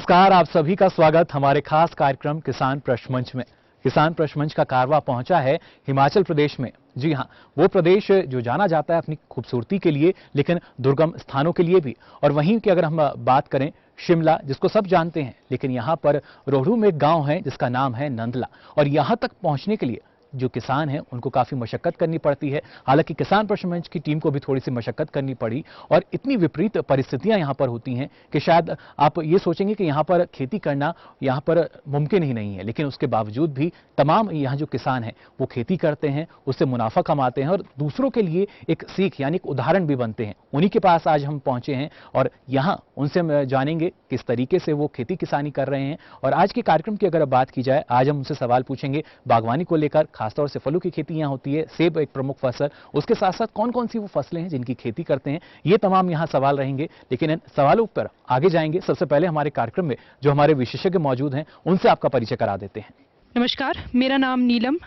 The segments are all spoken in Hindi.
नमस्कार, आप सभी का स्वागत हमारे खास कार्यक्रम किसान प्रश्न मंच में। किसान प्रश्न मंच का कारवां पहुंचा है हिमाचल प्रदेश में। जी हां, वो प्रदेश जो जाना जाता है अपनी खूबसूरती के लिए, लेकिन दुर्गम स्थानों के लिए भी। और वहीं की अगर हम बात करें शिमला, जिसको सब जानते हैं, लेकिन यहां पर रोहडू में एक गांव है जिसका नाम है नंदला। और यहां तक पहुंचने के लिए जो किसान हैं उनको काफी मशक्कत करनी पड़ती है। हालांकि किसान प्रश्न मंच की टीम को भी थोड़ी सी मशक्कत करनी पड़ी और इतनी विपरीत परिस्थितियां यहां पर होती हैं कि शायद आप ये सोचेंगे कि यहां पर खेती करना यहां पर मुमकिन ही नहीं है। लेकिन उसके बावजूद भी तमाम यहां जो किसान हैं वो खेती करते हैं, उससे मुनाफा कमाते हैं और दूसरों के लिए एक सीख यानी एक उदाहरण भी बनते हैं। उन्हीं के पास आज हम पहुंचे हैं और यहां उनसे हम जानेंगे किस तरीके से वो खेती किसानी कर रहे हैं। और आज के कार्यक्रम की अगर बात की जाए, आज हम उनसे सवाल पूछेंगे बागवानी को लेकर, खासतौर से फलों की खेती यहाँ होती है, सेब एक प्रमुख फसल, उसके साथ साथ कौन कौन सी वो फसलें हैं जिनकी खेती करते हैं, ये तमाम यहाँ सवाल रहेंगे। लेकिन इन सवालों पर आगे जाएंगे, सबसे पहले हमारे कार्यक्रम में जो हमारे विशेषज्ञ मौजूद हैं उनसे आपका परिचय करा देते हैं। नमस्कार, मेरा नाम नीलम,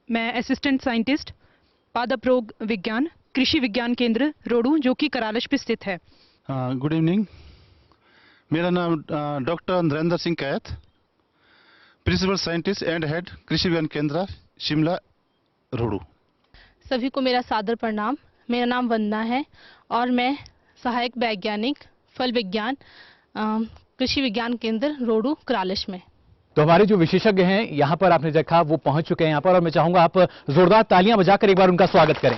मैं असिस्टेंट साइंटिस्ट पादप रोग विज्ञान कृषि विज्ञान केंद्र रोहडू जो कि करालश पे स्थित है। गुड इवनिंग, मेरा नाम doctor Narendra Singh Kaith, principal scientist and head Krishi Vigyan केंद्र शिमला रोहडू। सभी को मेरा सादर प्रणाम। मेरा नाम वंदना है और मैं सहायक वैज्ञानिक फल विज्ञान कृषि विज्ञान केंद्र रोहडू करालश में। तो हमारे जो विशेषज्ञ हैं यहाँ पर आपने देखा वो पहुंच चुके हैं यहाँ पर और मैं चाहूंगा आप जोरदार तालियां बजाकर एक बार उनका स्वागत करें।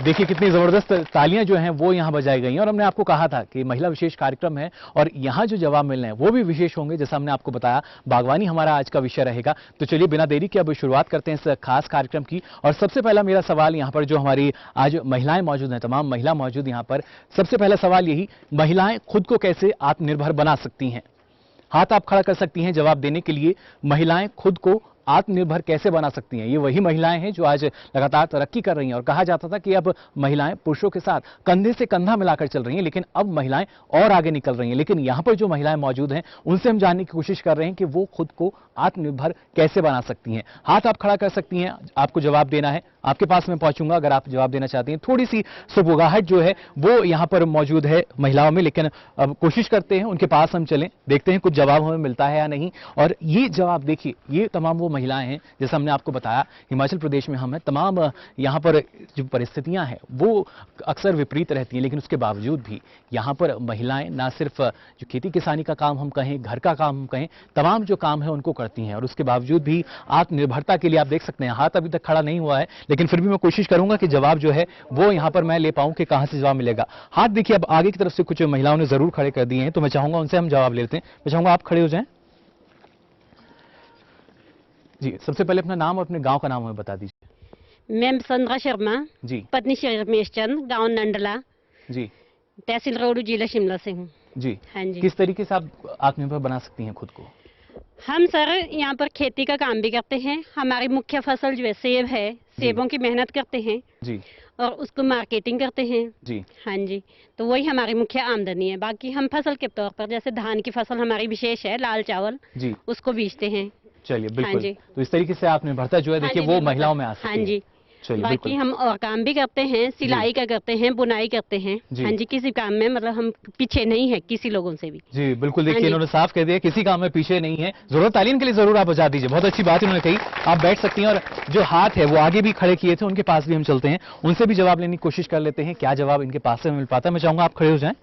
देखिए कितनी जबरदस्त तालियां जो हैं वो यहाँ बजाई गई हैं। और हमने आपको कहा था कि महिला विशेष कार्यक्रम है और यहाँ जो जवाब मिलने हैं वो भी विशेष होंगे। जैसा हमने आपको बताया, बागवानी हमारा आज का विषय रहेगा। तो चलिए बिना देरी के अब शुरुआत करते हैं इस खास कार्यक्रम की। और सबसे पहला मेरा सवाल यहाँ पर जो हमारी आज महिलाएं मौजूद हैं, तमाम महिला मौजूद यहाँ पर, सबसे पहला सवाल यही, महिलाएं खुद को कैसे आत्मनिर्भर बना सकती हैं? हाथ आप खड़ा कर सकती हैं जवाब देने के लिए। महिलाएं खुद को आत्मनिर्भर कैसे बना सकती हैं? ये वही महिलाएं हैं जो आज लगातार तरक्की कर रही हैं। और कहा जाता था कि अब महिलाएं पुरुषों के साथ कंधे से कंधा मिलाकर चल रही हैं, लेकिन अब महिलाएं और आगे निकल रही हैं। लेकिन यहां पर जो महिलाएं मौजूद हैं उनसे हम जानने की कोशिश कर रहे हैं कि वो खुद को आत्मनिर्भर कैसे बना सकती हैं। हाथ आप खड़ा कर सकती हैं, आपको जवाब देना है। आपके पास मैं पहुंचूंगा अगर आप जवाब देना चाहती हैं। थोड़ी सी सुबुगाहट जो है वो यहां पर मौजूद है महिलाओं में, लेकिन अब कोशिश करते हैं उनके पास हम चलें, देखते हैं कुछ जवाब हमें मिलता है या नहीं। और ये जवाब देखिए, ये तमाम वो महिलाएं हैं, जैसा हमने आपको बताया हिमाचल प्रदेश में हम हैं। तमाम यहाँ पर जो परिस्थितियां हैं वो अक्सर विपरीत रहती हैं, लेकिन उसके बावजूद भी यहाँ पर महिलाएं ना सिर्फ जो खेती किसानी का काम हम कहें, घर का काम हम कहें, तमाम जो काम है उनको करती हैं। और उसके बावजूद भी आत्मनिर्भरता के लिए आप देख सकते हैं, हाथ अभी तक खड़ा नहीं हुआ है, लेकिन फिर भी मैं कोशिश करूंगा कि जवाब जो है वो यहाँ पर मैं ले पाऊं कि कहां से जवाब मिलेगा। हाथ देखिए अब आगे की तरफ से कुछ महिलाओं ने जरूर खड़े कर दिए हैं, तो मैं चाहूंगा उनसे हम जवाब लेते हैं। मैं चाहूंगा आप खड़े हो जाएं। जी, सबसे पहले अपना नाम और अपने गांव का नाम हमें बता दीजिए। मैं संध्रा शर्मा जी, पत्नी श्री रमेश चंद, गाँव नंडला, जी, तहसील रोहडू, जिला शिमला से हूँ। जी। हाँ जी। किस तरीके से आप आत्मनिर्भर बना सकती हैं खुद को? हम सर यहाँ पर खेती का काम भी करते हैं। हमारी मुख्य फसल जो है सेब है, सेबों की मेहनत करते हैं जी, और उसको मार्केटिंग करते हैं। जी, हाँ जी, तो वही हमारी मुख्य आमदनी है। बाकी हम फसल के तौर पर जैसे धान की फसल हमारी विशेष है, लाल चावल, जी, उसको बेचते हैं। चलिए हाँ बिल्कुल। जी। तो इस तरीके से आत्मनिर्भरता जो है हाँ देखिए जी, वो बिल्कुल। महिलाओं में आ सकती हाँ है। जी। चलिए बाकी बिल्कुल। हम और काम भी करते हैं, सिलाई का करते हैं, बुनाई करते हैं। जी। हाँ जी, किसी काम में मतलब हम पीछे नहीं है किसी लोगों से भी। जी बिल्कुल, हाँ देखिए जी। इन्होंने साफ कह दिया किसी काम में पीछे नहीं है। जरूरत तालीम के लिए जरूर आप बजा दीजिए, बहुत अच्छी बात इन्होंने कही। आप बैठ सकती हैं और जो हाथ है वो आगे भी खड़े किए थे, उनके पास भी हम चलते हैं, उनसे भी जवाब लेने की कोशिश कर लेते हैं क्या जवाब इनके पास से मिल पाता है। मैं चाहूंगा आप खड़े हो जाएं,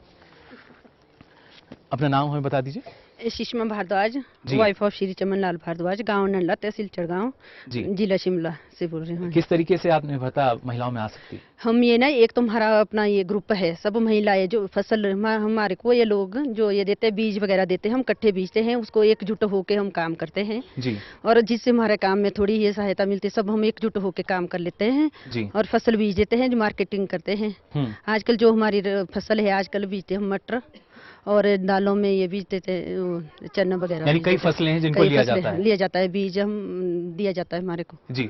अपना नाम हमें बता दीजिए। सुषमा भारद्वाज, जी। वाइफ ऑफ श्री चमन लाल भारद्वाज, गांव नंडला, तहसील चढ़गांव, जी, जिला शिमला से बोल रहे हैं। किस तरीके से आत्मनिर्भरता महिलाओं में आ सकती है? हम ये ना, एक तो हमारा अपना ये ग्रुप है, सब महिलाएं जो फसल हमारे को ये लोग जो ये देते हैं, बीज वगैरह देते हैं, हम इकट्ठे बीजते हैं, उसको एकजुट होके हम काम करते हैं। जी, और जिससे हमारे काम में थोड़ी ये सहायता मिलती है, सब हम एकजुट होके काम कर लेते हैं जी, और फसल बीज देते हैं, जो मार्केटिंग करते हैं। आजकल जो हमारी फसल है, आजकल बीजते हैं हम मटर, और दालों में ये बीज देते हैं चना वगैरह। यानी कई फसलें हैं जिनको लिया जाता है। लिया जाता है, बीज हम दिया जाता है हमारे को। जी,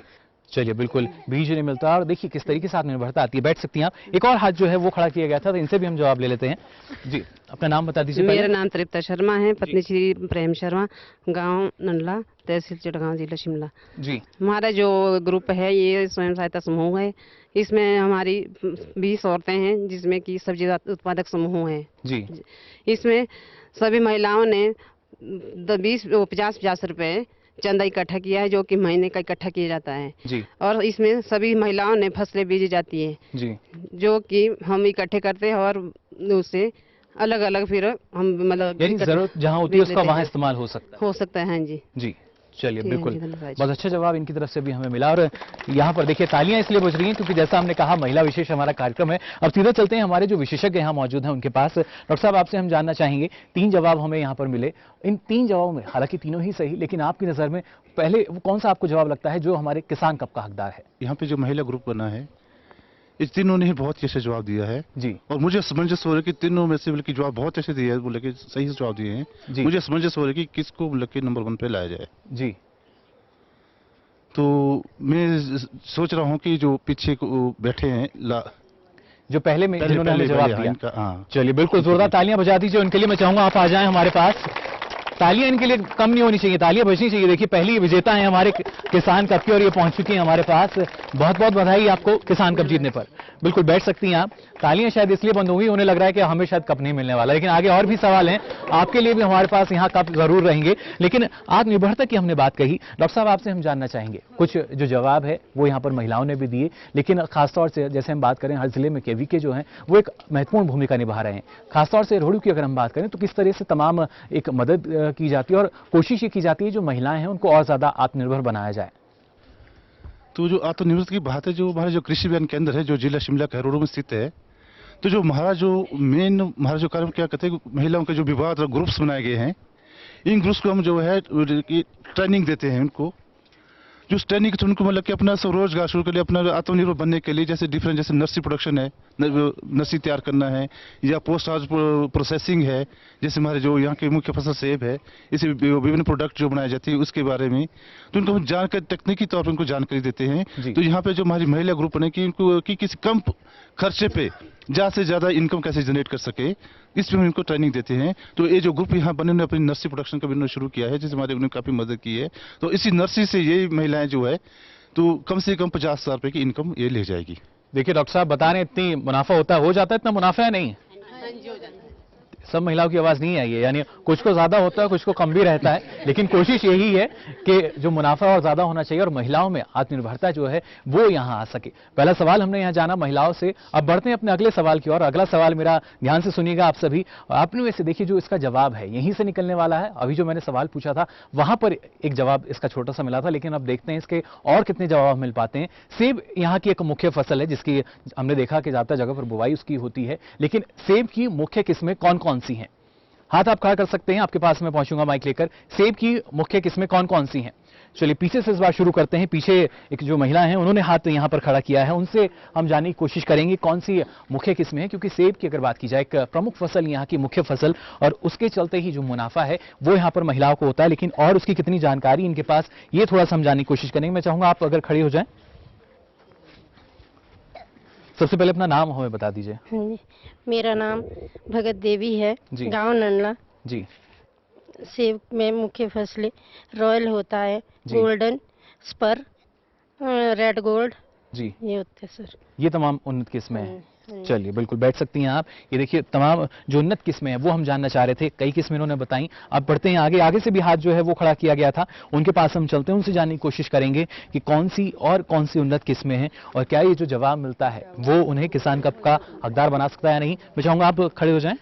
चलिए, बिल्कुल बीज नहीं मिलता और देखिए किस तरीके से आत्मनिर्भरता आती है। बैठ सकती हैं आप। एक और हाथ जो है वो खड़ा किया गया था, तो इनसे भी हम जवाब ले लेते हैं। जी, अपना नाम बता दीजिए मेरा पहले। नाम तृप्ता शर्मा है, पत्नी श्री प्रेम शर्मा, गांव नंडला, तहसील चटगांव, जिला शिमला। जी, हमारा जो ग्रुप है ये स्वयं सहायता समूह है। इसमें हमारी 20 औरतें हैं, जिसमें कि सब्जी उत्पादक समूह हैं। जी, इसमें सभी महिलाओं ने 50-50 रुपए चंदा इकट्ठा किया है, जो कि महीने का इकट्ठा किया जाता है। जी, और इसमें सभी महिलाओं ने फसलें बीजी जाती है, जी, जो कि हम इकट्ठे करते हैं और उससे अलग अलग फिर हम मतलब यानी जरूरत जहां होती है उसका लेते वहां हैं। इस्तेमाल हो सकता है। हो सकता है। हाँ जी। जी, चलिए, ठीक है बिल्कुल जी, धन्यवाद। बहुत अच्छा जवाब इनकी तरफ से भी हमें मिला। और यहाँ पर देखिए तालियां इसलिए बज रही हैं क्योंकि जैसा हमने कहा महिला विशेष हमारा कार्यक्रम है। अब सीधे चलते हैं हमारे जो विशेषज्ञ यहाँ मौजूद हैं उनके पास। डॉक्टर साहब, आपसे हम जानना चाहेंगे, 3 जवाब हमें यहाँ पर मिले। इन 3 जवाबों में हालांकि तीनों ही सही, लेकिन आपकी नजर में पहले वो कौन सा आपको जवाब लगता है जो हमारे किसान कप का हकदार है? यहाँ पे जो महिला ग्रुप बना है, इस तीनों ने ही बहुत ही अच्छा जवाब दिया है। जी, और मुझे समंजस हो रहा है कि तीनों में से बल्कि जवाब बहुत अच्छे दिए हैं, बोले कि सही से जवाब दिए हैं। जी, मुझे समंजस हो रहा है कि किसको बोले कि नंबर 1 पे लाया जाए। जी, तो मैं सोच रहा हूँ कि जो पीछे को बैठे हैं जो पहले में जिन्होंने हमें जवाब दिया। इनका, हाँ। चलिए, बिल्कुल जोरदार तालियां बजा दीजिए उनके लिए। मैं चाहूंगा आप आ जाएं हमारे पास। तालियां इनके लिए कम नहीं होनी चाहिए, तालियां बजनी चाहिए। देखिए पहली विजेता हैं हमारे किसान कप की और ये पहुंच चुकी हैं हमारे पास। बहुत बहुत बधाई आपको किसान कप जीतने पर। बिल्कुल बैठ सकती हैं आप। तालियां शायद इसलिए बंद होंगी, उन्हें लग रहा है कि हमें शायद कप नहीं मिलने वाला, लेकिन आगे और भी सवाल हैं आपके लिए भी हमारे पास यहाँ कप जरूर रहेंगे। लेकिन आत्मनिर्भरता की हमने बात कही, डॉक्टर साहब आपसे हम जानना चाहेंगे, कुछ जो जवाब है वो यहाँ पर महिलाओं ने भी दिए, लेकिन खासतौर से जैसे हम बात करें हर जिले में केवीके जो हैं वो एक महत्वपूर्ण भूमिका निभा रहे हैं। खासतौर से रोहड़ू की अगर हम बात करें तो किस तरह से तमाम एक मदद की जाती है और कोशिश ये की जाती है जो महिलाएं हैं उनको और ज्यादा आत्मनिर्भर बनाया जाए। तो जो आत्मनिर्भरता की बात है, जो हमारा जो कृषि विज्ञान केंद्र है जो जिला शिमला के रोहड़ू में स्थित है, तो जो हमारा जो कार्यक्रम क्या कहते हैं, महिलाओं के जो विभाग और ग्रुप्स बनाए गए हैं, इन ग्रुप्स को हम जो है ट्रेनिंग देते हैं उनको। जो ट्रेनिंग उनको मतलब कि अपना स्वरोजगार शुरू के लिए, अपना आत्मनिर्भर बनने के लिए, जैसे डिफरेंट जैसे नर्सरी प्रोडक्शन है, नर्सरी तैयार करना है, या पोस्ट हाउस प्रोसेसिंग है, जैसे हमारे जो यहाँ की मुख्य फसल सेब है, इसे विभिन्न प्रोडक्ट जो बनाए जाती है उसके बारे में, तो उनको हम जानकारी तकनीकी तौर पर उनको जानकारी देते हैं। तो यहाँ पे जो हमारी महिला ग्रुप बने कि उनको कि किसी कम खर्चे पे ज़्यादा से ज़्यादा इनकम कैसे जनरेट कर सके, इस पे हम इनको ट्रेनिंग देते हैं। तो ये जो ग्रुप यहाँ बने, उन्होंने अपनी नर्सरी प्रोडक्शन का भी शुरू किया है, जिससे हमारे उन्होंने काफ़ी मदद की है। तो इसी नर्सरी से ये महिलाएं जो है तो कम से कम 50,000 रुपए की इनकम ये ले जाएगी। देखिए डॉक्टर साहब बता रहे हैं इतनी मुनाफा होता है, हो जाता है इतना मुनाफा है नहीं? सब महिलाओं की आवाज नहीं आई है, यानी कुछ को ज्यादा होता है कुछ को कम भी रहता है, लेकिन कोशिश यही है कि जो मुनाफा और ज्यादा होना चाहिए और महिलाओं में आत्मनिर्भरता जो है वो यहाँ आ सके। पहला सवाल हमने यहाँ जाना महिलाओं से। अब बढ़ते हैं अपने अगले सवाल की ओर। अगला सवाल मेरा ध्यान से सुनिएगा आप सभी, और आपने वैसे देखिए जो इसका जवाब है यहीं से निकलने वाला है। अभी जो मैंने सवाल पूछा था वहां पर एक जवाब इसका छोटा सा मिला था, लेकिन अब देखते हैं इसके और कितने जवाब मिल पाते हैं। सेब यहाँ की एक मुख्य फसल है जिसकी हमने देखा कि ज्यादातर जगह पर बुवाई उसकी होती है, लेकिन सेब की मुख्य किस्में कौन कौन सी हैं? हाथ आप खड़ा कर सकते हैं, आपके पास मैं पहुंचूंगा माइक लेकर। सेब की मुख्य किस्में कौन कौन सी हैं? चलिए पीछे से इस बार शुरू करते हैं। पीछे एक जो महिला हैं उन्होंने हाथ यहां पर खड़ा किया है, उनसे हम जानने की कोशिश करेंगे कौन सी मुख्य किस्में हैं, क्योंकि सेब की अगर बात की जाए एक प्रमुख फसल यहाँ की मुख्य फसल, और उसके चलते ही जो मुनाफा है वो यहाँ पर महिलाओं को होता है, लेकिन और उसकी कितनी जानकारी इनके पास ये थोड़ा सा हम जानने की कोशिश करेंगे। मैं चाहूंगा आप अगर खड़े हो जाएं। सबसे पहले अपना नाम हमें बता दीजिए। हाँ जी, मेरा नाम भगत देवी है, जी। गांव नंडला। जी सेब में मुख्य फसलें रॉयल होता है, जी। गोल्डन, स्पर, रेड गोल्ड, जी, ये होते हैं सर। ये तमाम उन्नत किस्में हैं। हाँ। चलिए बिल्कुल बैठ सकती हैं आप। ये देखिए तमाम जो उन्नत किस्में हैं वो हम जानना चाह रहे थे, कई किस्में इन्होंने बताई। अब बढ़ते हैं आगे। आगे से भी हाथ जो है वो खड़ा किया गया था, उनके पास हम चलते हैं, उनसे जानने की कोशिश करेंगे कि कौन सी उन्नत किस्में हैं और क्या ये जो जवाब मिलता है वो उन्हें किसान कप का हकदार बना सकता है या नहीं। मैं चाहूंगा आप खड़े हो जाएं।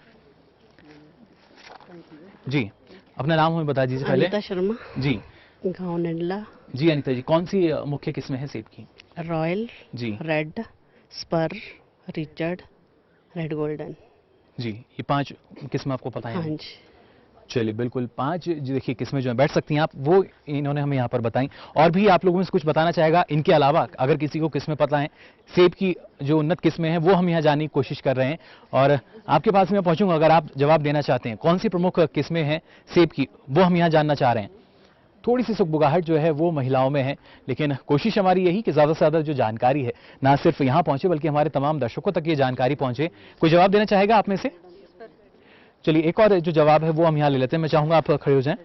जी, अपना नाम हमें बता दीजिए पहले। अनिता शर्मा, जी गांव नंडला। जी अनिता जी, कौन सी मुख्य किस्में हैं सेब की? रॉयल, जी red, spur, Richard, red golden. जी, ये 5 किस्में आपको पता हाँ है? जी। चलिए बिल्कुल 5 जो देखिए किस्में जो हैं, बैठ सकती हैं आप, वो इन्होंने हमें यहाँ पर बताई। और भी आप लोगों में से कुछ बताना चाहेगा इनके अलावा, अगर किसी को किस्में पता है सेब की जो उन्नत किस्में हैं वो हम यहाँ जानने की कोशिश कर रहे हैं, और आपके पास मैं पहुंचूंगा अगर आप जवाब देना चाहते हैं। कौन सी प्रमुख किस्में हैं सेब की वो हम यहाँ जानना चाह रहे हैं। थोड़ी सी सुगबुगाहट जो है वो महिलाओं में है, लेकिन कोशिश हमारी यही कि ज़्यादा से ज़्यादा जो जानकारी है ना सिर्फ यहाँ पहुंचे बल्कि हमारे तमाम दर्शकों तक ये जानकारी पहुंचे। कोई जवाब देना चाहेगा आप में से? चलिए एक और जो जवाब है वो हम यहाँ ले लेते हैं। मैं चाहूंगा आप खड़े हो जाएं।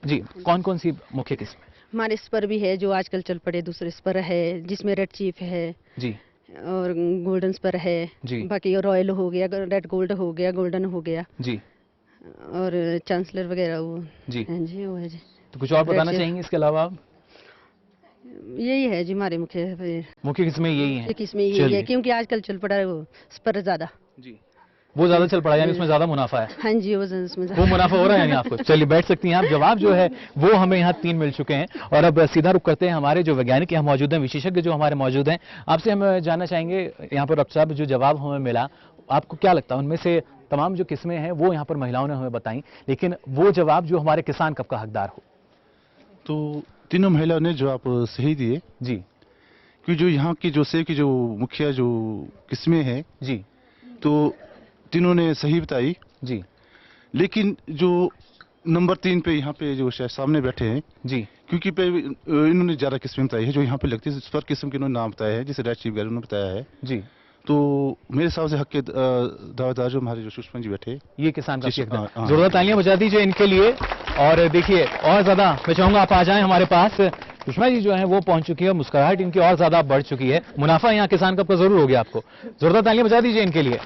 जी, कौन कौन सी मुख्य किस्म? हमारे स्पर भी है जो आजकल चल पड़े, दूसरे स्पर है जिसमें रेड चीफ है जी और गोल्डन स्पर है जी बाकी रॉयल हो गया, रेड गोल्ड हो गया, गोल्डन हो गया जी और चांसलर वगैरह वो जी। हैं जी, वो है जी। तो कुछ और बताना Red Chief। चाहेंगे इसके अलावा आप? यही है जी हमारे मुख्य मुख्य किस्में यही हैं। किस्में यही चलिए। है क्योंकि आजकल चल पड़ा है वो स्पर ज्यादा। जी, वो ज्यादा चल पड़ा यानी उसमें ज्यादा मुनाफा है। हाँ जी, वो उसमें वो मुनाफा हो रहा है यानी आपको। चलिए बैठ सकती हैं आप। जवाब जो है वो हमें यहाँ 3 मिल चुके हैं और अब सीधा रुक करते हैं हमारे जो वैज्ञानिक यहाँ मौजूद हैं, विशेषज्ञ जो हमारे मौजूद हैं। आपसे हम जानना चाहेंगे यहाँ पर डॉक्टर साहब, जो जवाब हमें मिला आपको क्या लगता है उनमें से तमाम जो किस्में हैं वो यहाँ पर महिलाओं ने हमें बताई, लेकिन वो जवाब जो हमारे किसान कब का हकदार हो? तो तीनों महिलाओं ने जवाब सही दिए जी कि जो यहाँ की जो सेब की जो मुख्य जो किस्में हैं जी तो तीनों ने सही बताई। जी लेकिन जो नंबर 3 पे यहाँ पे जो शायद सामने बैठे हैं जी क्योंकि इन्होंने ज़्यादा किस्में बताई है जो यहाँ पे लगती है, इस पर किस्म के इन्होंने नाम बताया है जिसे रेड चीफ वगैरह उन्होंने बताया है। जी। तो मेरे हिसाब से हक के दावेदार जो हमारे जो सुषमा जी बैठे, ये किसान का जी, हकदार। हाँ। जोरदार तालियां बजा दीजिए इनके लिए। और देखिए और ज्यादा मैं चाहूंगा आप आ जाएं हमारे पास। सुषमा जी जो है वो पहुंच चुकी है, मुस्कुराहट इनकी और ज्यादा बढ़ चुकी है, मुनाफा यहाँ किसान कप का जरूर हो गया आपको। जोरदार तालियां बजा दीजिए इनके लिए।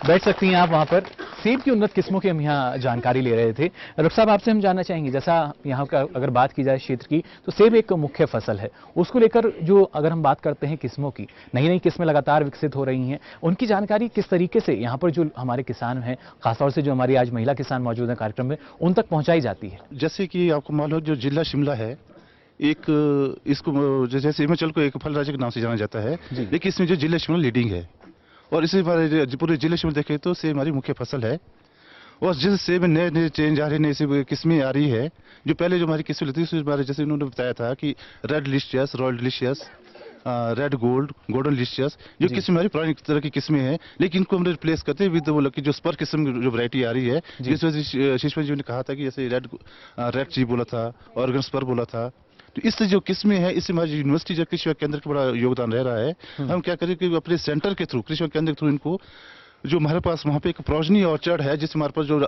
बैठ सकती हैं आप वहां पर। सेब की उन्नत किस्मों की हम यहाँ जानकारी ले रहे थे। डॉक्टर साहब आपसे हम जानना चाहेंगे, जैसा यहाँ का अगर बात की जाए क्षेत्र की, तो सेब एक मुख्य फसल है, उसको लेकर जो अगर हम बात करते हैं किस्मों की, नई नई किस्में लगातार विकसित हो रही हैं, उनकी जानकारी किस तरीके से यहाँ पर जो हमारे किसान हैं, खासतौर से जो हमारी आज महिला किसान मौजूद हैं कार्यक्रम में, उन तक पहुँचाई जाती है? जैसे कि आपको मालूम है जो जिला शिमला है, एक इसको जैसे हिमाचल को एक फल राज्य के नाम से जाना जाता है, लेकिन इसमें जो जिला शिमला लीडिंग है और इसे हमारे पूरे जिले शिमला देखें तो सेब हमारी मुख्य फसल है। और जिस सेब में नए नए चेंज आ रहे, नई सेब किस्में आ रही है, जो पहले जो हमारी किस्में लेती थी उसमें जैसे उन्होंने बताया था कि red delicious, royal delicious, red gold, golden delicious, जो किस्में हमारी पुरानी तरह की किस्में हैं, लेकिन इनको हमने रिप्लेस करते विद वो जो स्पर किस्म जो वैरायटी आ रही है, जिस वजह से सुषमा जी ने कहा था कि जैसे रेड चीफ बोला था और स्पर बोला था। तो इससे जो किस्में हैं, इससे हमारी यूनिवर्सिटी जो कृषि केंद्र का बड़ा योगदान रह रहा है। हम क्या करें कि अपने सेंटर के थ्रू, कृषि केंद्र के थ्रू इनको जो हमारे पास वहाँ पे एक प्रोजनी ऑर्चर्ड है जिसमें हमारे पास जो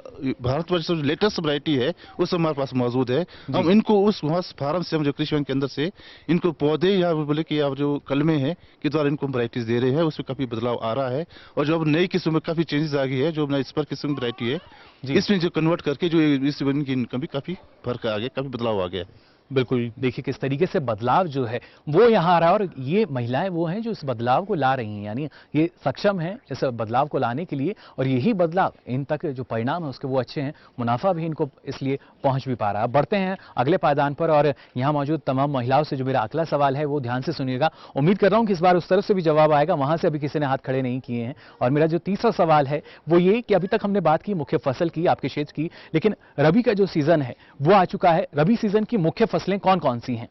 भारतवर्ष जो लेटेस्ट वैरायटी है उस हमारे पास मौजूद है। हम इनको उस वहाँ फार्म से, हम जो कृषि केंद्र से इनको पौधे या बोले कि आप जो कलमे हैं के द्वारा इनको वैरायटीज दे रहे हैं, उसमें काफी बदलाव आ रहा है। और जो अब नई किस्म में काफी चेंजेस आ गई है, जो अपना इस पर किस्म वैरायटी है इसमें जो कन्वर्ट करके जो इस इनकी इनकम भी काफी फर्क आ गया, काफी बदलाव आ गया है। बिल्कुल, देखिए किस तरीके से बदलाव जो है वो यहाँ आ रहा है और ये महिलाएं वो हैं जो इस बदलाव को ला रही हैं, यानी ये सक्षम हैं इस बदलाव को लाने के लिए और यही बदलाव इन तक जो परिणाम है उसके वो अच्छे हैं, मुनाफा भी इनको इसलिए पहुंच भी पा रहा है। बढ़ते हैं अगले पायदान पर और यहाँ मौजूद तमाम महिलाओं से जो मेरा अगला सवाल है वो ध्यान से सुनिएगा। उम्मीद कर रहा हूँ कि इस बार उस तरफ से भी जवाब आएगा, वहां से अभी किसी ने हाथ खड़े नहीं किए हैं। और मेरा जो तीसरा सवाल है वो ये कि अभी तक हमने बात की मुख्य फसल की, आपके क्षेत्र की, लेकिन रबी का जो सीजन है वो आ चुका है। रबी सीजन की मुख्य फसलें कौन कौन सी हैं?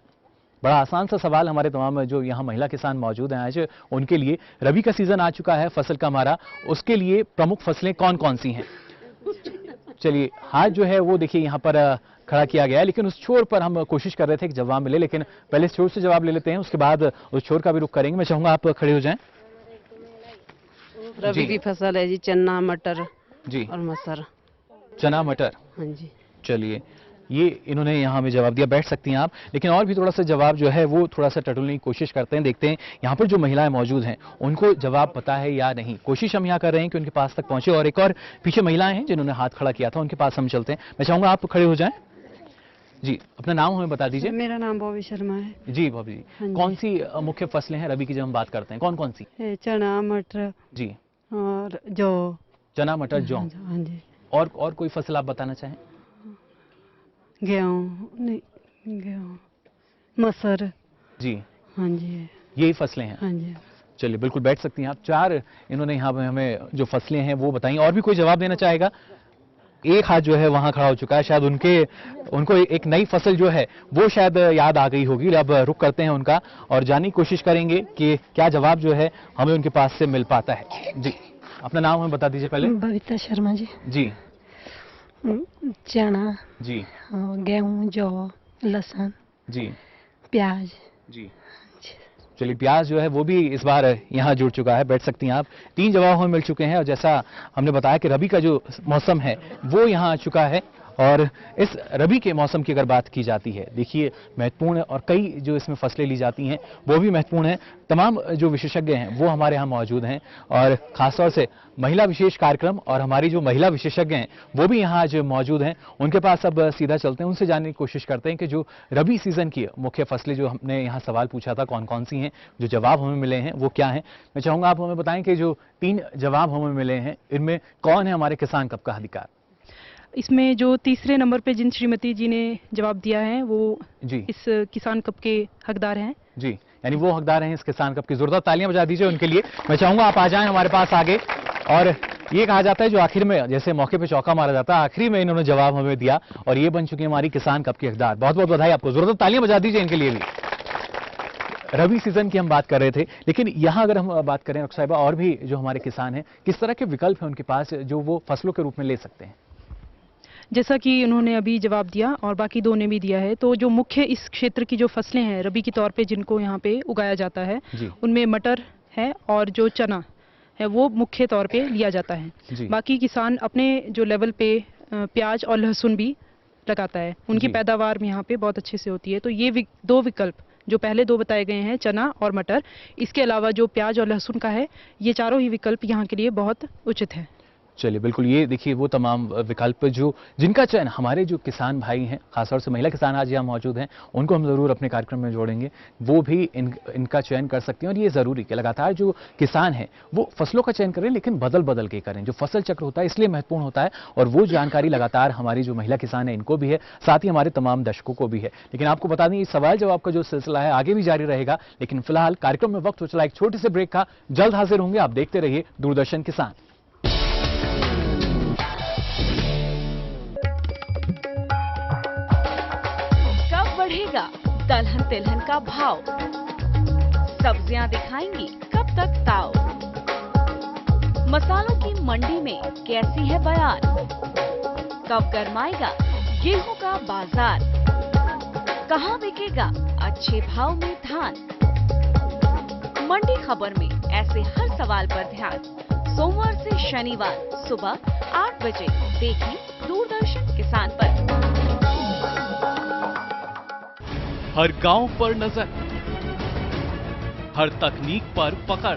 बड़ा आसान सा सवाल हमारे तमाम जो यहाँ महिला किसान मौजूद हैं आज उनके लिए। रबी का सीजन आ चुका है फसल का हमारा, उसके लिए प्रमुख फसलें कौन कौन सी हैं? चलिए हाथ जो है वो देखिए यहाँ पर खड़ा किया गया है, लेकिन उस छोर पर हम कोशिश कर रहे थे कि जवाब मिले, लेकिन पहले इस छोर से जवाब ले लेते हैं, उसके बाद उस छोर का भी रुख करेंगे। मैं चाहूंगा आप खड़े हो जाएं। रबी की फसल है जी चना, मटर जी और मसर। चना, मटर। हाँ जी। चलिए ये इन्होंने यहाँ हमें जवाब दिया, बैठ सकती हैं आप। लेकिन और भी थोड़ा सा जवाब जो है वो थोड़ा सा टटोलने की कोशिश करते हैं, देखते हैं यहाँ पर जो महिलाएं मौजूद हैं उनको जवाब पता है या नहीं। कोशिश हम यहाँ कर रहे हैं कि उनके पास तक पहुंचे। और एक और पीछे महिलाएं हैं जिन्होंने हाथ खड़ा किया था, उनके पास हम चलते हैं। मैं चाहूंगा आप खड़े हो जाएं। जी अपना नाम हमें बता दीजिए। मेरा नाम बॉबी शर्मा है जी। भाभी जी, कौन सी मुख्य फसलें हैं रबी की जब हम बात करते हैं, कौन कौन सी? चना, मटर जी और जौ। चना, मटर, जौ। हाँ जी। और कोई फसल आप बताना चाहें? गेहूँ नहीं, गेहूँ, मसर। जी हाँ जी, यही फसलें हैं। हाँ जी। चलिए बिल्कुल बैठ सकती हैं आप। 4 इन्होंने यहाँ पे हमें जो फसलें हैं वो बताई। और भी कोई जवाब देना चाहेगा? एक हाथ जो है वहां खड़ा हो चुका है, शायद उनको एक नई फसल जो है वो शायद याद आ गई होगी। अब रुक करते हैं उनका और जानने की कोशिश करेंगे कि क्या जवाब जो है हमें उनके पास से मिल पाता है। जी अपना नाम हमें बता दीजिए पहले। बबीता शर्मा जी। जी चना जी गेहूँ, जौ, लहसुन, जी प्याज। जी। चलिए, प्याज जो है वो भी इस बार यहाँ जुड़ चुका है। बैठ सकती हैं आप। 3 जवाब हमें मिल चुके हैं और जैसा हमने बताया कि रबी का जो मौसम है वो यहाँ आ चुका है। और इस रबी के मौसम की अगर बात की जाती है, देखिए महत्वपूर्ण और कई जो इसमें फसलें ली जाती हैं वो भी महत्वपूर्ण हैं। तमाम जो विशेषज्ञ हैं वो हमारे यहाँ मौजूद हैं और खासतौर से महिला विशेष कार्यक्रम और हमारी जो महिला विशेषज्ञ हैं वो भी यहाँ आज मौजूद हैं। उनके पास अब सीधा चलते हैं, उनसे जानने की कोशिश करते हैं कि जो रबी सीजन की मुख्य फसलें जो हमने यहाँ सवाल पूछा था कौन कौन सी हैं, जो जवाब हमें मिले हैं वो क्या हैं। मैं चाहूँगा आप हमें बताएं कि जो 3 जवाब हमें मिले हैं इनमें कौन है हमारे किसान कप का अधिकार। इसमें जो तीसरे नंबर पे जिन श्रीमती जी ने जवाब दिया है वो जी इस किसान कप के हकदार हैं। जी, यानी वो हकदार हैं इस किसान कप की। जोरदार तालियां बजा दीजिए उनके लिए। मैं चाहूंगा आप आ जाएं हमारे पास आगे। और ये कहा जाता है जो आखिर में जैसे मौके पे चौका मारा जाता है, आखिरी में इन्होंने जवाब हमें दिया और ये बन चुकी है हमारी किसान कप की हकदार। बहुत बहुत बधाई आपको। जोरदार तालियां बजा दीजिए इनके लिए भी। रबी सीजन की हम बात कर रहे थे, लेकिन यहाँ अगर हम बात करें डॉक्टर साहिबा, और भी जो हमारे किसान हैं किस तरह के विकल्प हैं उनके पास जो वो फसलों के रूप में ले सकते हैं। जैसा कि उन्होंने अभी जवाब दिया और बाकी 2 ने भी दिया है, तो जो मुख्य इस क्षेत्र की जो फसलें हैं रबी के तौर पे जिनको यहाँ पे उगाया जाता है जी। उनमें मटर है और जो चना है वो मुख्य तौर पे लिया जाता है। जी। बाकी किसान अपने जो लेवल पे प्याज और लहसुन भी लगाता है, उनकी जी। पैदावार में यहाँ पे बहुत अच्छे से होती है। तो ये 2 विकल्प जो पहले 2 बताए गए हैं, चना और मटर, इसके अलावा जो प्याज और लहसुन का है, ये चारों ही विकल्प यहाँ के लिए बहुत उचित है। चलिए, बिल्कुल, ये देखिए वो तमाम विकल्प जो जिनका चयन हमारे जो किसान भाई हैं, खासतौर से महिला किसान आज यहाँ मौजूद हैं, उनको हम ज़रूर अपने कार्यक्रम में जोड़ेंगे। वो भी इनका चयन कर सकते हैं और ये ज़रूरी कि लगातार जो किसान हैं वो फसलों का चयन करें, लेकिन बदल बदल के करें। जो फसल चक्र होता है इसलिए महत्वपूर्ण होता है और वो जानकारी लगातार हमारी जो महिला किसान है इनको भी है, साथ ही हमारे तमाम दर्शकों को भी है। लेकिन आपको बता दें, सवाल जवाब का जो सिलसिला है आगे भी जारी रहेगा, लेकिन फिलहाल कार्यक्रम में वक्त हो चला एक छोटे से ब्रेक का। जल्द हाजिर होंगे, आप देखते रहिए दूरदर्शन किसान। बढ़ेगा दलहन तिलहन का भाव, सब्जियां दिखाएंगी कब तक ताव, मसालों की मंडी में कैसी है बयार, कब गरमाएगा गेहूं का बाजार, कहां बिकेगा अच्छे भाव में धान। मंडी खबर में ऐसे हर सवाल पर ध्यान, सोमवार से शनिवार सुबह 8 बजे देखें दूरदर्शन किसान पर। हर गांव पर नजर, हर तकनीक पर पकड़,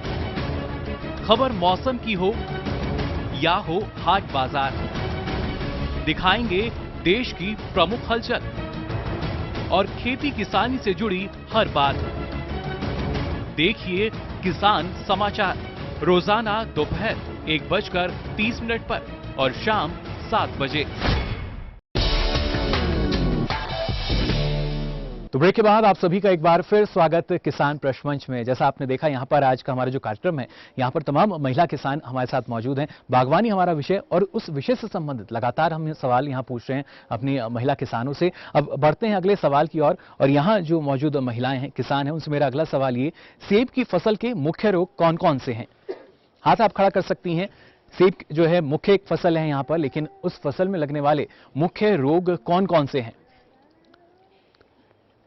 खबर मौसम की हो या हो हाट बाजार, दिखाएंगे देश की प्रमुख हलचल और खेती किसानी से जुड़ी हर बात। देखिए किसान समाचार रोजाना दोपहर 1:30 पर और शाम 7 बजे। तो ब्रेक के बाद आप सभी का एक बार फिर स्वागत किसान प्रश्न मंच में। जैसा आपने देखा, यहाँ पर आज का हमारा जो कार्यक्रम है, यहाँ पर तमाम महिला किसान हमारे साथ मौजूद हैं। बागवानी हमारा विषय और उस विषय से संबंधित लगातार हम सवाल यहाँ पूछ रहे हैं अपनी महिला किसानों से। अब बढ़ते हैं अगले सवाल की ओर और यहाँ जो मौजूद महिलाएं हैं, किसान हैं, उनसे मेरा अगला सवाल ये, सेब की फसल के मुख्य रोग कौन कौन से हैं? हाथ आप खड़ा कर सकती हैं। सेब जो है मुख्य एक फसल है यहाँ पर, लेकिन उस फसल में लगने वाले मुख्य रोग कौन कौन से हैं?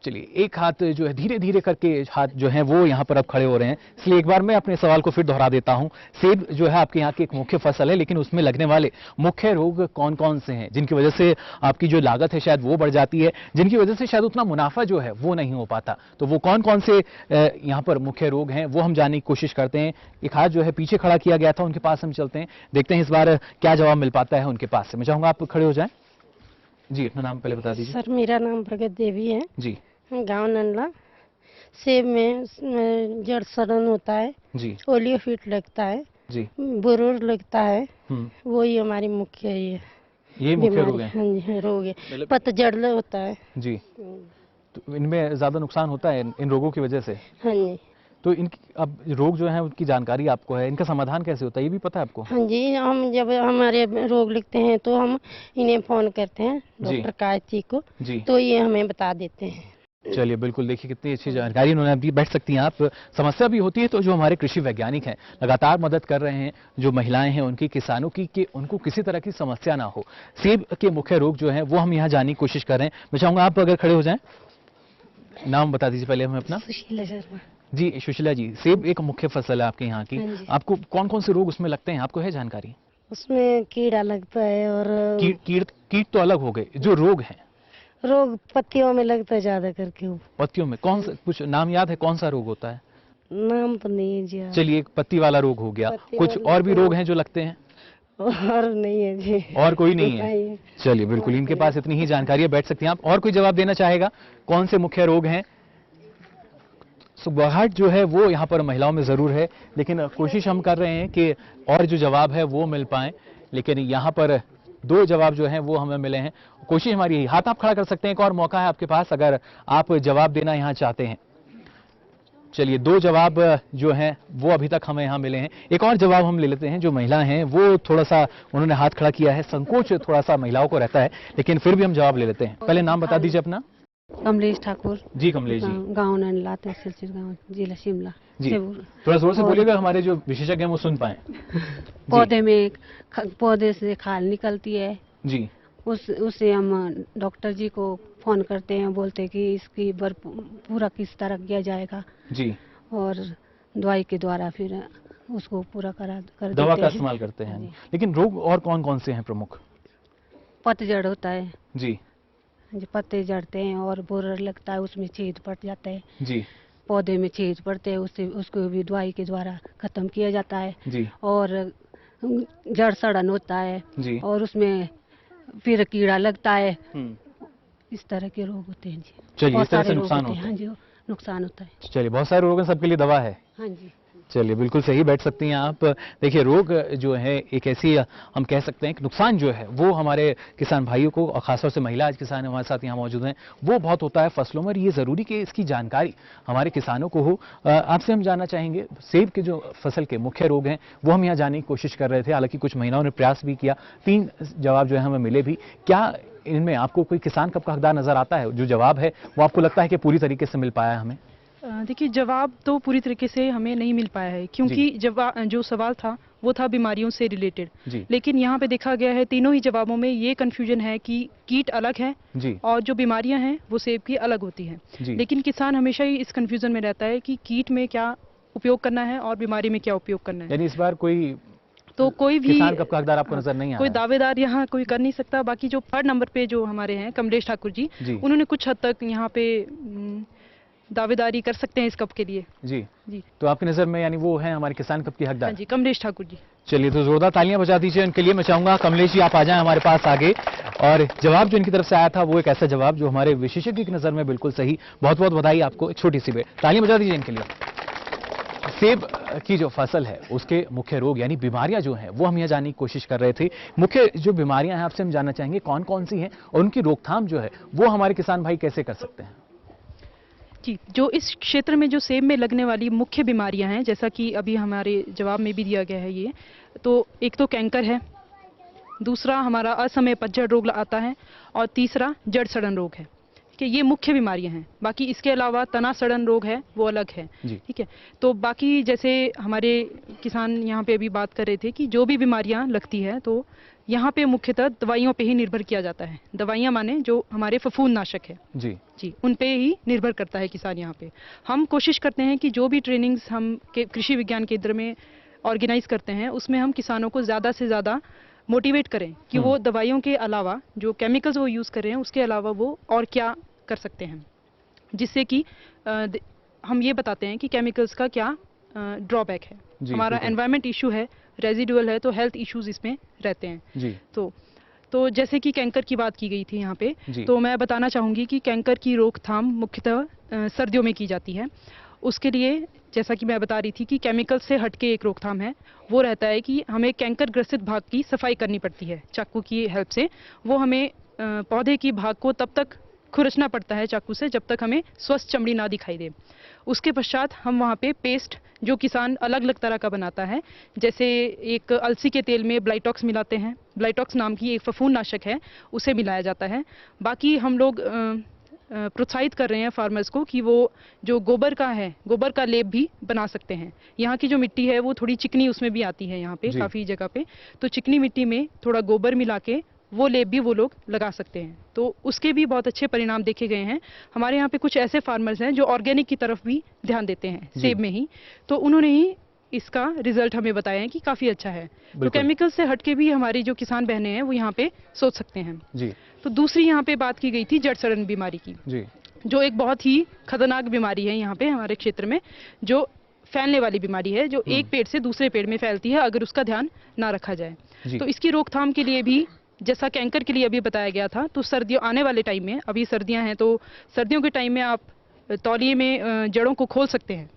चलिए, एक हाथ जो है धीरे धीरे करके हाथ जो हैं वो यहाँ पर अब खड़े हो रहे हैं, इसलिए एक बार मैं अपने सवाल को फिर दोहरा देता हूँ। सेब जो है आपके यहाँ की एक मुख्य फसल है, लेकिन उसमें लगने वाले मुख्य रोग कौन कौन से हैं जिनकी वजह से आपकी जो लागत है शायद वो बढ़ जाती है, जिनकी वजह से शायद उतना मुनाफा जो है वो नहीं हो पाता? तो वो कौन कौन से यहाँ पर मुख्य रोग हैं वो हम जानने की कोशिश करते हैं। एक हाथ जो है पीछे खड़ा किया गया था, उनके पास हम चलते हैं, देखते हैं इस बार क्या जवाब मिल पाता है उनके पास से। मैं चाहूंगा आप खड़े हो जाएं। जी, अपना नाम पहले बता दीजिए। सर, मेरा नाम प्रगत देवी है, जी। गांव नंदला। सेब में जड़ सड़न होता है जी। ओलियोफिट लगता है जी। बुरूर लगता है, वही हमारी मुख्य ये मुख्य रोग है। हाँ जी, रोग है। पतझड़ होता है जी। तो इनमें ज्यादा नुकसान होता है इन रोगों की वजह से? हाँ जी। तो इनकी अब रोग जो है उनकी जानकारी आपको है, इनका समाधान कैसे होता है ये भी पता है आपको? हाँ जी, हम जब हमारे रोग लिखते हैं तो हम इन्हें फोन करते हैं डॉक्टर कार्तिक को, तो ये हमें बता देते हैं। चलिए बिल्कुल, देखिए कितनी अच्छी जानकारी उन्होंने अभी। बैठ सकती हैं आप। समस्या भी होती है तो जो हमारे कृषि वैज्ञानिक हैं लगातार मदद कर रहे हैं, जो महिलाएं हैं उनकी, किसानों की, कि उनको किसी तरह की समस्या ना हो। सेब के मुख्य रोग जो हैं वो हम यहाँ जानने की कोशिश कर रहे हैं। मैं चाहूंगा आप अगर खड़े हो जाएं, नाम बता दीजिए पहले हमें अपना। सुशीला शर्मा। जी सुशीला जी, सेब एक मुख्य फसल है आपके यहाँ की, हाँ जी। आपको कौन कौन से रोग उसमें लगते हैं, आपको है जानकारी? उसमें कीड़ा लगता है और कीट तो अलग हो गए, जो रोग हैं रोग पत्तियों में लगता है ज्यादा करके। वो पत्तियों में कौन सा, कुछ नाम याद है कौन सा रोग होता है? नाम तो नहीं है जी। हाँ। चलिए, एक पत्ती वाला रोग हो गया, पत्ती कुछ वाला और भी तो- रोग हैं जो लगते हैं? और नहीं है जी। और कोई नहीं है? चलिए बिल्कुल, इनके पास इतनी ही जानकारी है। बैठ सकती हैं आप। और कोई जवाब देना चाहेगा? कौन से मुख्य रोग हैं? सुबहाट जो है वो यहाँ पर महिलाओं में जरूर है, लेकिन कोशिश हम कर रहे हैं कि और जो जवाब है वो मिल पाए, लेकिन यहाँ पर 2 जवाब जो हैं वो हमें मिले हैं। कोशिश हमारी यही। हाथ आप खड़ा कर सकते हैं, एक और मौका है आपके पास अगर आप जवाब देना यहाँ चाहते हैं। चलिए, 2 जवाब जो हैं वो अभी तक हमें यहाँ मिले हैं। एक और जवाब हम ले लेते हैं। जो महिला हैं वो थोड़ा सा, उन्होंने हाथ खड़ा किया है, संकोच थोड़ा सा महिलाओं को रहता है, लेकिन फिर भी हम जवाब ले लेते हैं। पहले नाम बता दीजिए अपना। कमलेश ठाकुर। जी कमलेश जी, गाँव नंडला, तहसील चिड़गांव, जिला शिमला। जी थोड़ा जोर से बोलिएगा, हमारे जो विशेषज्ञ हैं वो सुन पाए। पौधे से खाल निकलती है जी, उससे हम डॉक्टर जी को फोन करते हैं, बोलते हैं कि इसकी पूरा किस तरह किया जाएगा जी, और दवाई के द्वारा फिर उसको पूरा कर दवा देते का हैं। इस्तेमाल करते हैं। लेकिन रोग और कौन कौन से हैं प्रमुख? पतझड़ होता है जी जी, पत्ते झड़ते हैं और बोरर लगता है, उसमें छेद पड़ जाता है जी पौधे में, छेद पड़ते हैं, उससे उसको भी दवाई के द्वारा खत्म किया जाता है जी और जड़ सड़न होता है जी, और उसमें फिर कीड़ा लगता है। हम्म। इस तरह के रोग होते हैं जी। चलिए, बहुत इस तरह सारे से रोग नुकसान होते हैं। होता है। हाँ जी, नुकसान होता है। चलिए, बहुत सारे रोग हैं, सबके लिए दवा है। हाँ जी। चलिए बिल्कुल सही, बैठ सकती हैं आप। देखिए, रोग जो है एक ऐसी, हम कह सकते हैं कि नुकसान जो है वो हमारे किसान भाइयों को, और खासतौर से महिला आज किसान हमारे साथ यहाँ मौजूद हैं, वो बहुत होता है फसलों में। और ये ज़रूरी कि इसकी जानकारी हमारे किसानों को हो। आपसे हम जानना चाहेंगे, सेब के जो फसल के मुख्य रोग हैं वो हम यहाँ जानने की कोशिश कर रहे थे, हालांकि कुछ महिलाओं ने प्रयास भी किया। 3 जवाब जो है हमें मिले भी। क्या इनमें आपको कोई किसान कब का हकदार नजर आता है? जो जवाब है वो आपको लगता है कि पूरी तरीके से मिल पाया है हमें? देखिए, जवाब तो पूरी तरीके से हमें नहीं मिल पाया है, क्योंकि जो सवाल था वो था बीमारियों से रिलेटेड। लेकिन यहाँ पे देखा गया है तीनों ही जवाबों में ये कंफ्यूजन है कि कीट अलग है और जो बीमारियां हैं वो सेब की अलग होती हैं। लेकिन किसान हमेशा ही इस कंफ्यूजन में रहता है कि कीट में क्या उपयोग करना है और बीमारी में क्या उपयोग करना है। यानी इस बार कोई भी किसान कब का हकदार आपको नजर नहीं आ रहा? कोई दावेदार यहाँ कोई कर नहीं सकता। बाकी जो 3rd नंबर पे जो हमारे हैं कमलेश ठाकुर जी, उन्होंने कुछ हद तक यहाँ पे दावेदारी कर सकते हैं इस कप के लिए। जी, तो आपकी नजर में यानी वो हैं हमारे किसान कप के हकदार? हाँ जी, कमलेश ठाकुर जी। चलिए, तो जोरदार तालियां बजा दीजिए उनके लिए। मैं चाहूंगा कमलेश जी आप आ जाएं हमारे पास आगे। और जवाब जो इनकी तरफ से आया था वो एक ऐसा जवाब जो हमारे विशेषज्ञ की नजर में बिल्कुल सही। बहुत बहुत बधाई आपको। एक छोटी सी तालियां बजा दीजिए इनके लिए। सेब की जो फसल है उसके मुख्य रोग यानी बीमारियां जो हैं वो हम यहाँ जानने की कोशिश कर रहे थे। मुख्य जो बीमारियां हैं आपसे हम जानना चाहेंगे कौन कौन सी हैं और उनकी रोकथाम जो है वो हमारे किसान भाई कैसे कर सकते हैं? जी, जो इस क्षेत्र में जो सेब में लगने वाली मुख्य बीमारियां हैं, जैसा कि अभी हमारे जवाब में भी दिया गया है, ये तो एक तो कैंकर है, दूसरा हमारा असमय पतझड़ रोग आता है और तीसरा जड़ सड़न रोग है। कि ये मुख्य बीमारियां हैं। बाकी इसके अलावा तना सड़न रोग है वो अलग है। ठीक है, तो बाकी जैसे हमारे किसान यहाँ पे अभी बात कर रहे थे कि जो भी बीमारियां लगती है तो यहाँ पे मुख्यतः दवाइयों पे ही निर्भर किया जाता है। दवाइयाँ माने जो हमारे फफूंदनाशक है जी उन पे ही निर्भर करता है किसान। यहाँ पे हम कोशिश करते हैं कि जो भी ट्रेनिंग्स हम कृषि विज्ञान केंद्र में ऑर्गेनाइज करते हैं उसमें हम किसानों को ज़्यादा से ज़्यादा मोटिवेट करें कि वो दवाइयों के अलावा जो केमिकल्स वो यूज़ कर रहे हैं उसके अलावा वो और क्या कर सकते हैं, जिससे कि हम ये बताते हैं कि केमिकल्स का क्या ड्रॉबैक है। हमारा एनवायरनमेंट इशू है, रेजिडुअल है, तो हेल्थ इश्यूज इसमें रहते हैं। तो जैसे कि कैंकर की बात की गई थी यहाँ पे, तो मैं बताना चाहूँगी कि कैंकर की रोकथाम मुख्यतः सर्दियों में की जाती है। उसके लिए जैसा कि मैं बता रही थी कि केमिकल से हटके एक रोकथाम है, वो रहता है कि हमें कैंकर ग्रसित भाग की सफाई करनी पड़ती है चाकू की हेल्प से। वो हमें पौधे की भाग को तब तक खुरचना पड़ता है चाकू से जब तक हमें स्वस्थ चमड़ी ना दिखाई दे। उसके पश्चात हम वहाँ पे पेस्ट जो किसान अलग अलग तरह का बनाता है, जैसे एक अलसी के तेल में ब्लाइटॉक्स मिलाते हैं, ब्लाइटॉक्स नाम की एक फफूंदनाशक है, उसे मिलाया जाता है। बाकी हम लोग प्रोत्साहित कर रहे हैं फार्मर्स को कि वो जो गोबर का लेप भी बना सकते हैं। यहाँ की जो मिट्टी है वो थोड़ी चिकनी उसमें भी आती है यहाँ पे काफ़ी जगह पे, तो चिकनी मिट्टी में थोड़ा गोबर मिला के वो लेप भी वो लोग लगा सकते हैं, तो उसके भी बहुत अच्छे परिणाम देखे गए हैं। हमारे यहाँ पे कुछ ऐसे फार्मर्स हैं जो ऑर्गेनिक की तरफ भी ध्यान देते हैं सेब में ही, तो उन्होंने ही इसका रिजल्ट हमें बताया है कि काफ़ी अच्छा है। तो केमिकल से हटके भी हमारी जो किसान बहनें हैं वो यहाँ पे सोच सकते हैं जी। तो दूसरी यहाँ पे बात की गई थी जड़ सड़न बीमारी की जी, जो एक बहुत ही खतरनाक बीमारी है यहाँ पे हमारे क्षेत्र में, जो फैलने वाली बीमारी है, जो एक पेड़ से दूसरे पेड़ में फैलती है अगर उसका ध्यान ना रखा जाए। तो इसकी रोकथाम के लिए भी जैसा कैंकर के लिए अभी बताया गया था, तो सर्दियों आने वाले टाइम में, अभी सर्दियां हैं तो सर्दियों के टाइम में आप तौलिए में जड़ों को खोल सकते हैं,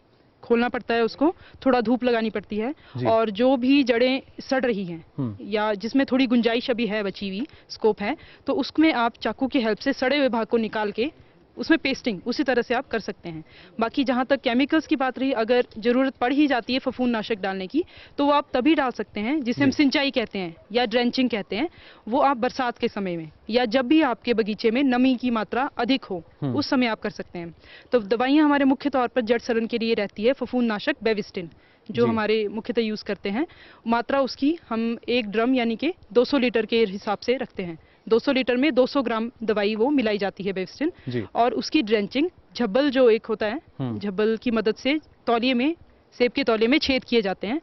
खोलना पड़ता है, उसको थोड़ा धूप लगानी पड़ती है, और जो भी जड़ें सड़ रही हैं या जिसमें थोड़ी गुंजाइश अभी है, बची हुई स्कोप है, तो उसमें आप चाकू की हेल्प से सड़े हुए भाग को निकाल के उसमें पेस्टिंग उसी तरह से आप कर सकते हैं। बाकी जहाँ तक केमिकल्स की बात रही, अगर ज़रूरत पड़ ही जाती है फफूंदनाशक डालने की, तो वो आप तभी डाल सकते हैं जिसे हम सिंचाई कहते हैं या ड्रेंचिंग कहते हैं, वो आप बरसात के समय में या जब भी आपके बगीचे में नमी की मात्रा अधिक हो उस समय आप कर सकते हैं। तो दवाइयाँ हमारे मुख्य तौर पर जड़ सड़न के लिए रहती है फफूंदनाशक बेविस्टिन, जो हमारे मुख्यतः यूज़ करते हैं। मात्रा उसकी हम 1 ड्रम यानी कि 200 लीटर के हिसाब से रखते हैं। 200 लीटर में 200 ग्राम दवाई वो मिलाई जाती है बेविस्टिन, और उसकी ड्रेंचिंग झब्बल जो एक होता है, झब्बल की मदद से तौलिए में, सेब के तौलिए में छेद किए जाते हैं,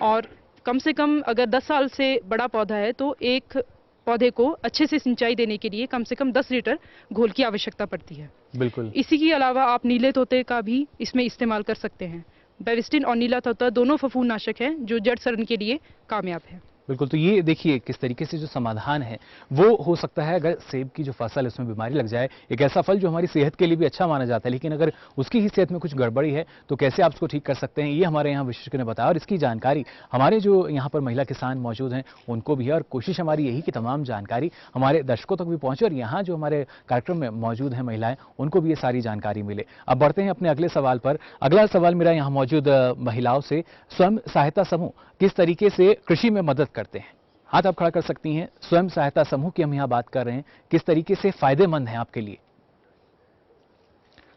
और कम से कम अगर 10 साल से बड़ा पौधा है तो एक पौधे को अच्छे से सिंचाई देने के लिए कम से कम 10 लीटर घोल की आवश्यकता पड़ती है। बिल्कुल। इसी के अलावा आप नीले तोते का भी इसमें इस्तेमाल कर सकते हैं। बेविस्टिन और नीला तोता दोनों फफूंदनाशक है जो जड़ सड़न के लिए कामयाब है। बिल्कुल। तो ये देखिए किस तरीके से जो समाधान है वो हो सकता है अगर सेब की जो फसल है उसमें बीमारी लग जाए, एक ऐसा फल जो हमारी सेहत के लिए भी अच्छा माना जाता है, लेकिन अगर उसकी ही सेहत में कुछ गड़बड़ी है तो कैसे आप उसको ठीक कर सकते हैं, ये हमारे यहाँ विशेषज्ञ ने बताया। और इसकी जानकारी हमारे जो यहाँ पर महिला किसान मौजूद हैं उनको भी है, और कोशिश हमारी यही कि तमाम जानकारी हमारे दर्शकों तक भी पहुँचे, और यहाँ जो हमारे कार्यक्रम में मौजूद हैं महिलाएं उनको भी ये सारी जानकारी मिले। अब बढ़ते हैं अपने अगले सवाल पर। अगला सवाल मेरा यहाँ मौजूद महिलाओं से, स्वयं सहायता समूह किस तरीके से कृषि में मदद करते हैं? हाथ आप खड़ा कर सकती हैं। स्वयं सहायता समूह की हम यहाँ बात कर रहे हैं, किस तरीके से फायदेमंद है आपके लिए?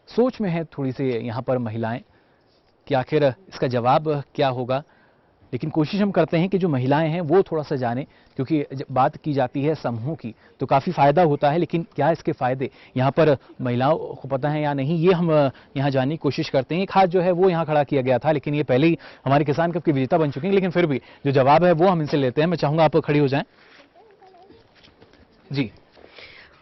सोच में है थोड़ी सी यहाँ पर महिलाएं कि आखिर इसका जवाब क्या होगा, लेकिन कोशिश हम करते हैं कि जो महिलाएं हैं वो थोड़ा सा जाने, क्योंकि जब बात की जाती है समूह की तो काफ़ी फ़ायदा होता है, लेकिन क्या इसके फ़ायदे यहाँ पर महिलाओं को पता है या नहीं, ये हम यहाँ जानने की कोशिश करते हैं। एक हाथ जो है वो यहाँ खड़ा किया गया था, लेकिन ये पहले ही हमारे किसान कप के विजेता बन चुके हैं, लेकिन फिर भी जो जवाब है वो हम इनसे लेते हैं। मैं चाहूँगा आप खड़ी हो जाएँ जी।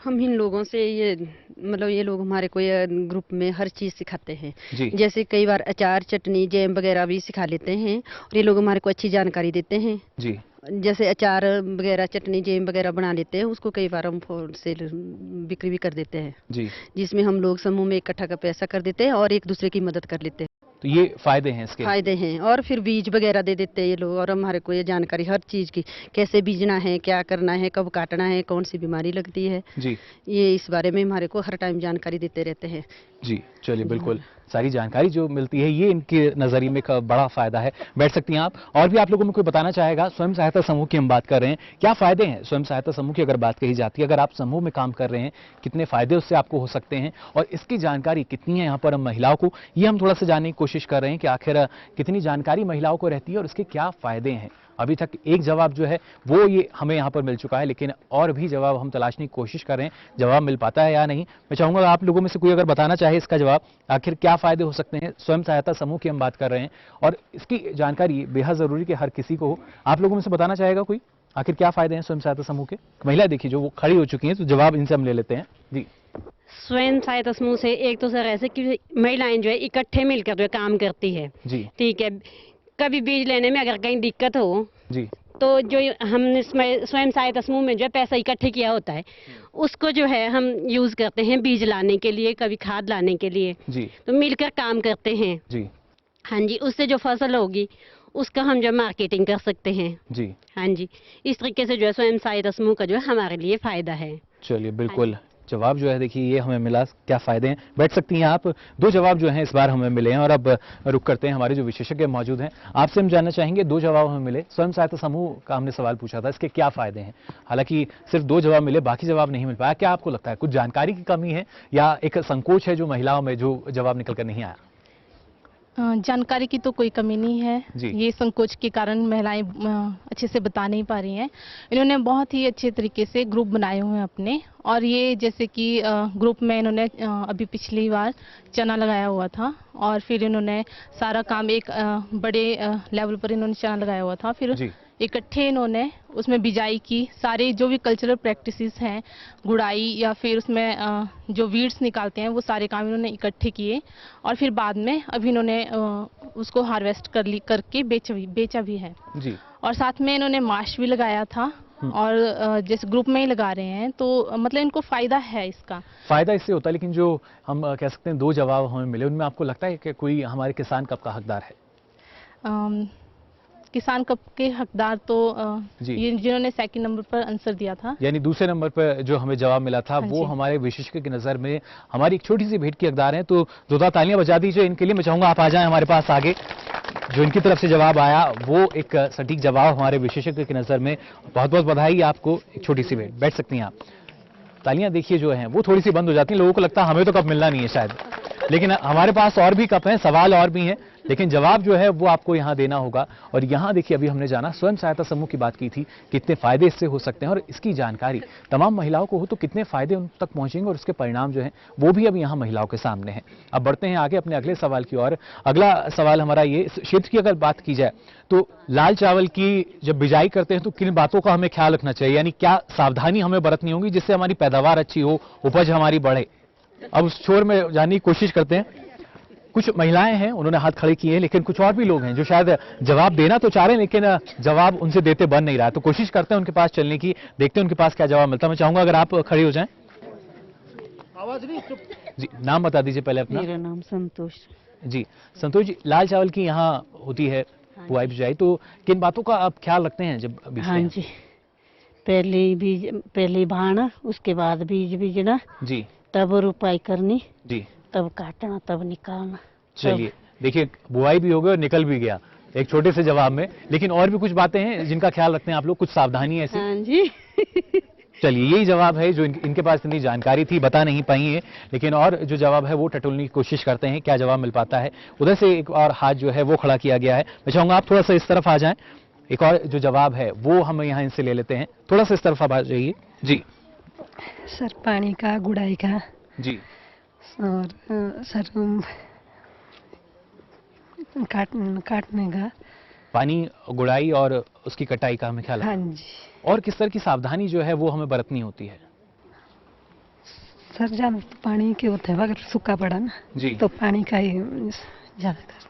हम इन लोगों से ये मतलब ये लोग हमारे को ये ग्रुप में हर चीज़ सिखाते हैं, जैसे कई बार अचार, चटनी, जैम वगैरह भी सिखा लेते हैं, और ये लोग हमारे को अच्छी जानकारी देते हैं जी। जैसे अचार वगैरह, चटनी, जैम वगैरह बना लेते हैं, उसको कई बार हम होलसेल बिक्री भी कर देते हैं जी, जिसमें हम लोग समूह में इकट्ठा का पैसा कर देते हैं और एक दूसरे की मदद कर लेते हैं। तो ये फायदे हैं इसके? फायदे हैं, और फिर बीज वगैरह दे देते हैं ये लोग, और हमारे को ये जानकारी हर चीज़ की, कैसे बीजना है, क्या करना है, कब काटना है, कौन सी बीमारी लगती है जी, ये इस बारे में हमारे को हर टाइम जानकारी देते रहते हैं जी। चलिए, बिल्कुल सारी जानकारी जो मिलती है ये इनके नज़रिए में एक बड़ा फायदा है। बैठ सकती हैं आप। और भी आप लोगों में कोई बताना चाहेगा? स्वयं सहायता समूह की हम बात कर रहे हैं, क्या फायदे हैं स्वयं सहायता समूह की? अगर बात कही जाती है, अगर आप समूह में काम कर रहे हैं, कितने फायदे उससे आपको हो सकते हैं, और इसकी जानकारी कितनी है यहाँ पर हम महिलाओं को, ये हम थोड़ा सा जानने की कोशिश कर रहे हैं कि आखिर कितनी जानकारी महिलाओं को रहती है और इसके क्या फायदे हैं। अभी तक एक जवाब जो है वो ये हमें यहाँ पर मिल चुका है, लेकिन और भी जवाब हम तलाशने की कोशिश कर रहे हैं, जवाब मिल पाता है या नहीं। मैं चाहूँगा आप लोगों में से कोई अगर बताना चाहे इसका जवाब, आखिर क्या फ़ायदे हो सकते हैं। स्वयं सहायता समूह की हम बात कर रहे हैं और इसकी जानकारी बेहद ज़रूरी कि हर किसी को हो। आप लोगों में से बताना चाहेगा कोई, आखिर क्या फ़ायदे हैं स्वयं सहायता समूह के? महिला देखिए जो वो खड़ी हो चुकी हैं, तो जवाब इनसे हम ले लेते हैं जी। स्वयं सहायता समूह से एक तो सर ऐसे कि महिलाएं जो है इकट्ठे मिलकर जो काम करती है जी, ठीक है। कभी बीज लेने में अगर कहीं दिक्कत हो जी, तो जो हमने स्वयं सहायता समूह में जो है पैसा इकट्ठे किया होता है उसको जो है हम यूज करते हैं बीज लाने के लिए, कभी खाद लाने के लिए जी, तो मिलकर काम करते हैं जी। हाँ जी, उससे जो फसल होगी उसका हम जो मार्केटिंग कर सकते हैं जी। हाँ जी, इस तरीके से जो है स्वयं सहायता समूह का जो है हमारे लिए फायदा है। चलिए, बिल्कुल जवाब जो है देखिए ये हमें मिला, क्या फायदे हैं। बैठ सकती हैं आप। 2 जवाब जो हैं इस बार हमें मिले हैं और अब रुक करते हैं, हमारे जो विशेषज्ञ मौजूद हैं आपसे हम जानना चाहेंगे। 2 जवाब हमें मिले, स्वयं सहायता समूह का हमने सवाल पूछा था, इसके क्या फायदे हैं। हालांकि सिर्फ 2 जवाब मिले, बाकी जवाब नहीं मिल पाया। क्या आपको लगता है कुछ जानकारी की कमी है या एक संकोच है जो महिलाओं में जो जवाब निकल कर नहीं आया? जानकारी की तो कोई कमी नहीं है, ये संकोच के कारण महिलाएं अच्छे से बता नहीं पा रही हैं। इन्होंने बहुत ही अच्छे तरीके से ग्रुप बनाए हुए हैं अपने, और ये जैसे कि ग्रुप में इन्होंने अभी पिछली बार चना लगाया हुआ था और फिर इन्होंने सारा काम एक बड़े लेवल पर इन्होंने चना लगाया हुआ था, फिर इकट्ठे इन्होंने उसमें बिजाई की, सारे जो भी कल्चरल प्रैक्टिसेस हैं, गुड़ाई या फिर उसमें जो वीड्स निकालते हैं वो सारे काम इन्होंने इकट्ठे किए और फिर बाद में अभी इन्होंने उसको हार्वेस्ट करके बेचा भी है जी। और साथ में इन्होंने माश भी लगाया था और जैसे ग्रुप में ही लगा रहे हैं, तो मतलब इनको फायदा है। इसका फायदा इससे होता है, लेकिन जो हम कह सकते हैं 2 जवाब हमें मिले उनमें आपको लगता है कि कोई हमारे किसान कप का हकदार है? किसान कप के हकदार तो ये जिन्होंने सेकंड नंबर पर आंसर दिया था, यानी दूसरे नंबर पर जो हमें जवाब मिला था वो हमारे विशेषज्ञ की नजर में हमारी एक छोटी सी भेंट की हकदार हैं। तो जोरदार तालियां बजा दीजिए इनके लिए। मैं चाहूंगा आप आ जाएं हमारे पास आगे। जो इनकी तरफ से जवाब आया वो एक सटीक जवाब हमारे विशेषज्ञ की नजर में। बहुत बहुत बधाई आपको। एक छोटी सी भेंट, बैठ सकती हैं आप। तालियां देखिए जो हैं वो थोड़ी सी बंद हो जाती हैं, लोगों को लगता है हमें तो कप मिलना नहीं है शायद, लेकिन हमारे पास और भी कप हैं, सवाल और भी हैं, लेकिन जवाब जो है वो आपको यहां देना होगा। और यहां देखिए अभी हमने जाना स्वयं सहायता समूह की बात की थी, कितने फायदे इससे हो सकते हैं और इसकी जानकारी तमाम महिलाओं को हो तो कितने फायदे उन तक पहुंचेंगे और उसके परिणाम जो हैं वो भी अब यहां महिलाओं के सामने हैं। अब बढ़ते हैं आगे अपने अगले सवाल की ओर। अगला सवाल हमारा ये, इस क्षेत्र की अगर बात की जाए तो लाल चावल की जब बिजाई करते हैं तो किन बातों का हमें ख्याल रखना चाहिए, यानी क्या सावधानी हमें बरतनी होगी जिससे हमारी पैदावार अच्छी हो, उपज हमारी बढ़े। अब उस छोर में जानने की कोशिश करते हैं। कुछ महिलाएं हैं उन्होंने हाथ खड़े किए हैं, लेकिन कुछ और भी लोग हैं जो शायद जवाब देना तो चाह रहे हैं लेकिन जवाब उनसे देते बन नहीं रहा। तो कोशिश करते हैं उनके पास चलने की, देखते हैं उनके पास क्या जवाब मिलता है। मैं चाहूंगा अगर आप खड़े हो जाएं। आवाज नहीं, चुप जी। नाम बता दीजिए पहले अपना। मेरा नाम संतोष जी। संतोष जी, लाल चावल की यहाँ होती है बुआई बिजाई, तो किन बातों का आप ख्याल रखते हैं जब बीजते हैं? हाँ जी, पहले भाना, उसके बाद बीज बीजना जी, तब रुपाई करनी जी, तब काटना, तब निकालना। चलिए देखिए, बुआई भी हो गई और निकल भी गया एक छोटे से जवाब में, लेकिन और भी कुछ बातें हैं जिनका ख्याल रखते हैं आप लोग, कुछ सावधानी ऐसी? हाँ जी। चलिए यही जवाब है जो इनके पास इतनी जानकारी थी, बता नहीं पाई है, लेकिन और जो जवाब है वो टटोलने की कोशिश करते हैं, क्या जवाब मिल पाता है। उधर से एक और हाथ जो है वो खड़ा किया गया है। मैं चाहूंगा आप थोड़ा सा इस तरफ आ जाएं। एक और जो जवाब है वो हम यहाँ इनसे ले लेते हैं, थोड़ा सा इस तरफ आ जाइए जी। सर पानी का, गुड़ाई का जी, और सर काटने का, पानी, गुड़ाई और उसकी कटाई का हमें ख्याल है। हाँ जी। और किस तरह की सावधानी जो है वो हमें बरतनी होती है? सर जब पानी के होते हैं, अगर सूखा पड़ा ना जी, तो पानी का ही ज्यादातर।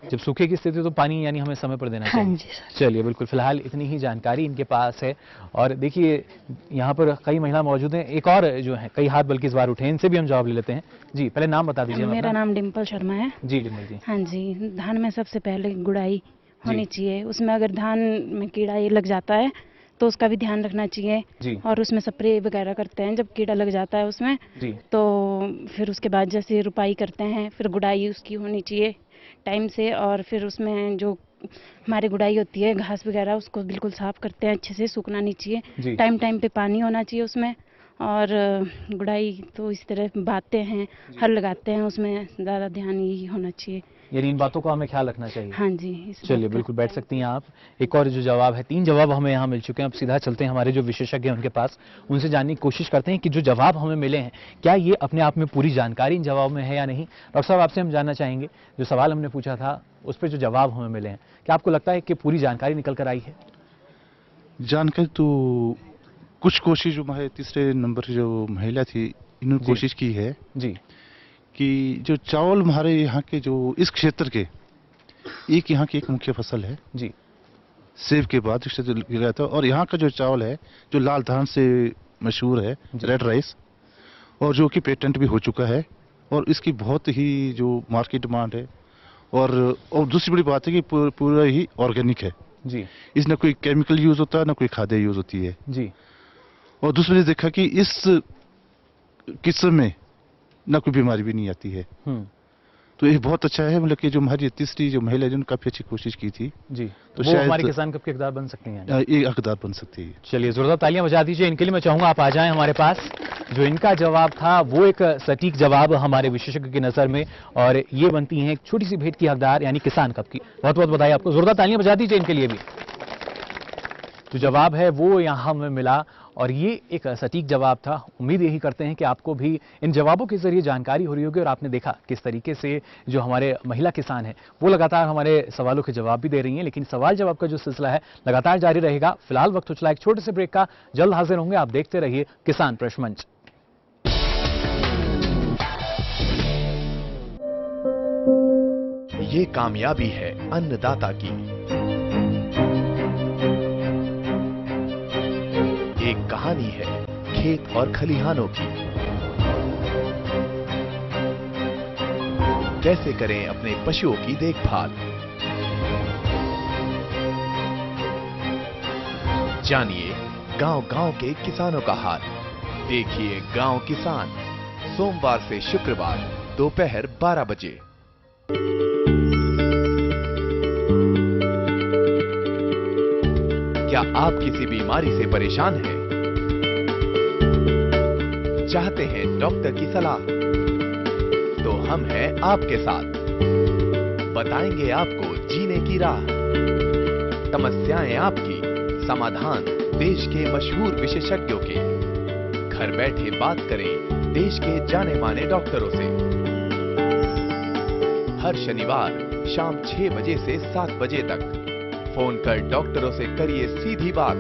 जब सूखे की स्थिति तो पानी यानी हमें समय पर देना चाहिए। हाँ जी सर। चलिए बिल्कुल, फिलहाल इतनी ही जानकारी इनके पास है। और देखिए यहाँ पर कई महिला मौजूद हैं, एक और जो है कई हाथ बल्कि इस बार उठे, इनसे भी हम जवाब ले लेते हैं जी। पहले नाम बता दीजिए। मेरा नाम डिम्पल शर्मा है जी। डिम्पल जी, हाँ जी, धान में सबसे पहले गुड़ाई होनी चाहिए। उसमें अगर धान में कीड़ा ये लग जाता है तो उसका भी ध्यान रखना चाहिए और उसमें स्प्रे वगैरह करते हैं जब कीड़ा लग जाता है उसमें जी। तो फिर उसके बाद जैसे रुपाई करते हैं, फिर गुड़ाई उसकी होनी चाहिए टाइम से, और फिर उसमें जो हमारी गुड़ाई होती है घास वगैरह उसको बिल्कुल साफ करते हैं, अच्छे से सूखना नहीं चाहिए, टाइम टाइम पे पानी होना चाहिए उसमें। और गुड़ाई तो इस तरह बातें हैं, हल लगाते हैं, उसमें ज़्यादा ध्यान यही होना चाहिए, यानी इन बातों का हमें ख्याल रखना चाहिए। हाँ जी। चलिए बिल्कुल, बैठ सकती हैं आप। एक और जो जवाब है, 3 जवाब हमें यहाँ मिल चुके हैं। अब सीधा चलते हैं हमारे जो विशेषज्ञ हैं उनके पास, उनसे जानने की कोशिश करते हैं कि जो जवाब हमें मिले हैं क्या ये अपने आप में पूरी जानकारी इन जवाब में है या नहीं। डॉक्टर साहब, आपसे हम जानना चाहेंगे, जो सवाल हमने पूछा था उस पर जो जवाब हमें मिले हैं, क्या आपको लगता है कि पूरी जानकारी निकल कर आई है? जानकारी तो कुछ कोशिश, जो हमारे तीसरे नंबर जो महिला थी इन्होंने कोशिश की है जी, कि जो चावल हमारे यहाँ के जो इस क्षेत्र के एक यहाँ की एक मुख्य फसल है जी, सेब के बाद गया था। और यहाँ का जो चावल है जो लाल धान से मशहूर है, रेड राइस, और जो कि पेटेंट भी हो चुका है और इसकी बहुत ही जो मार्केट डिमांड है। और दूसरी बड़ी बात है कि पूरा ही ऑर्गेनिक है जी, इसमें कोई केमिकल यूज होता है ना कोई खाद्य यूज होती है जी। और दूसरी देखा कि इस किस्म में ना कोई बीमारी भी नहीं आती है। तो ये बहुत अच्छा है, मतलब कि जो हमारी तीसरी जो महिला है काफी अच्छी कोशिश की थी जी, तो वो शायद हमारे किसान कप के हकदार बन सकती हैं। ये हकदार बन सकती है। चलिए जोरदार तालियां बजा दीजिए इनके लिए। मैं चाहूंगा आप आ जाएं हमारे पास। जो इनका जवाब था वो एक सटीक जवाब हमारे विशेषज्ञ की नजर में, और ये बनती हैं एक छोटी सी भेंट की हकदार यानी किसान कप की। बहुत बहुत बधाई आपको, जोरदार तालियां बजा दीजिए इनके लिए भी। जो जवाब है वो यहाँ हमें मिला और ये एक सटीक जवाब था। उम्मीद यही करते हैं कि आपको भी इन जवाबों के जरिए जानकारी हो रही होगी और आपने देखा किस तरीके से जो हमारे महिला किसान हैं वो लगातार हमारे सवालों के जवाब भी दे रही हैं। लेकिन सवाल जवाब का जो सिलसिला है लगातार जारी रहेगा। फिलहाल वक्त हो चला एक छोटे से ब्रेक का, जल्द हाजिर होंगे। आप देखते रहिए किसान प्रश्न मंच। ये कामयाबी है अन्नदाता की, एक कहानी है खेत और खलिहानों की। कैसे करें अपने पशुओं की देखभाल, जानिए गांव-गांव के किसानों का हाल। देखिए गांव किसान, सोमवार से शुक्रवार दोपहर 12 बजे। क्या आप किसी बीमारी से परेशान हैं? चाहते हैं डॉक्टर की सलाह? तो हम हैं आपके साथ, बताएंगे आपको जीने की राह। समस्याएं आपकी, समाधान देश के मशहूर विशेषज्ञों के। घर बैठे बात करें देश के जाने माने डॉक्टरों से। हर शनिवार शाम 6 बजे से 7 बजे तक फोन कर डॉक्टरों से करिए सीधी बात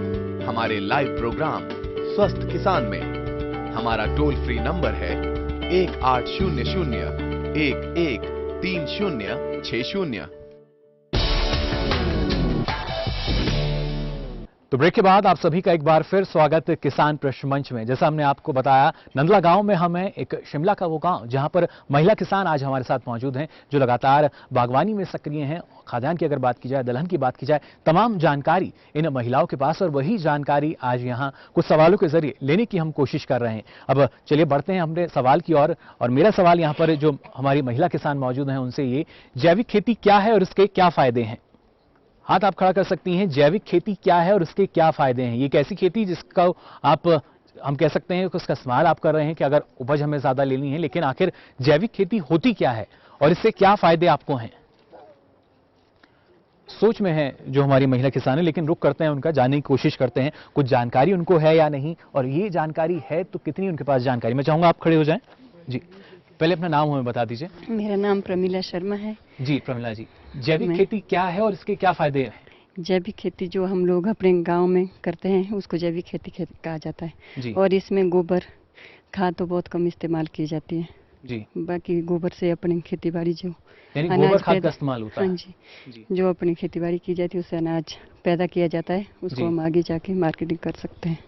हमारे लाइव प्रोग्राम स्वस्थ किसान में। हमारा टोल फ्री नंबर है 1800-113060। तो ब्रेक के बाद आप सभी का एक बार फिर स्वागत किसान प्रश्न मंच में। जैसा हमने आपको बताया, नंदला गांव में हम हैं, एक शिमला का वो गांव जहां पर महिला किसान आज हमारे साथ मौजूद हैं जो लगातार बागवानी में सक्रिय हैं। खाद्यान्न की अगर बात की जाए, दलहन की बात की जाए, तमाम जानकारी इन महिलाओं के पास, और वही जानकारी आज यहाँ कुछ सवालों के जरिए लेने की हम कोशिश कर रहे हैं। अब चलिए बढ़ते हैं हमने सवाल की ओर। और मेरा सवाल यहाँ पर जो हमारी महिला किसान मौजूद हैं उनसे ये, जैविक खेती क्या है और इसके क्या फायदे हैं? हाथ आप खड़ा कर सकती हैं। जैविक खेती क्या है और इसके क्या फायदे हैं? ये एक ऐसी खेती जिसका आप हम कह सकते हैं कि उसका इस्तेमाल आप कर रहे हैं कि अगर उपज हमें ज्यादा लेनी है, लेकिन आखिर जैविक खेती होती क्या है और इससे क्या फायदे आपको हैं? सोच में है जो हमारी महिला किसान है, लेकिन रुक करते हैं उनका, जानने की कोशिश करते हैं कुछ जानकारी उनको है या नहीं, और ये जानकारी है तो कितनी उनके पास जानकारी। मैं चाहूंगा आप खड़े हो जाएं जी। पहले अपना नाम हमें बता दीजिए। मेरा नाम प्रमिला शर्मा है। जी प्रमिला जी, जैविक खेती क्या है और इसके क्या फायदे हैं? जैविक खेती जो हम लोग अपने गांव में करते हैं उसको जैविक खेती कहा जाता है जी। और इसमें गोबर खाद तो बहुत कम इस्तेमाल की जाती है जी। बाकी गोबर से अपनी खेती बाड़ी जो गोबर खाद का इस्तेमाल होता है। हाँ जी, जो अपनी खेती बाड़ी की जाती है उससे अनाज पैदा किया जाता है, उसको हम आगे जाके मार्केटिंग कर सकते हैं।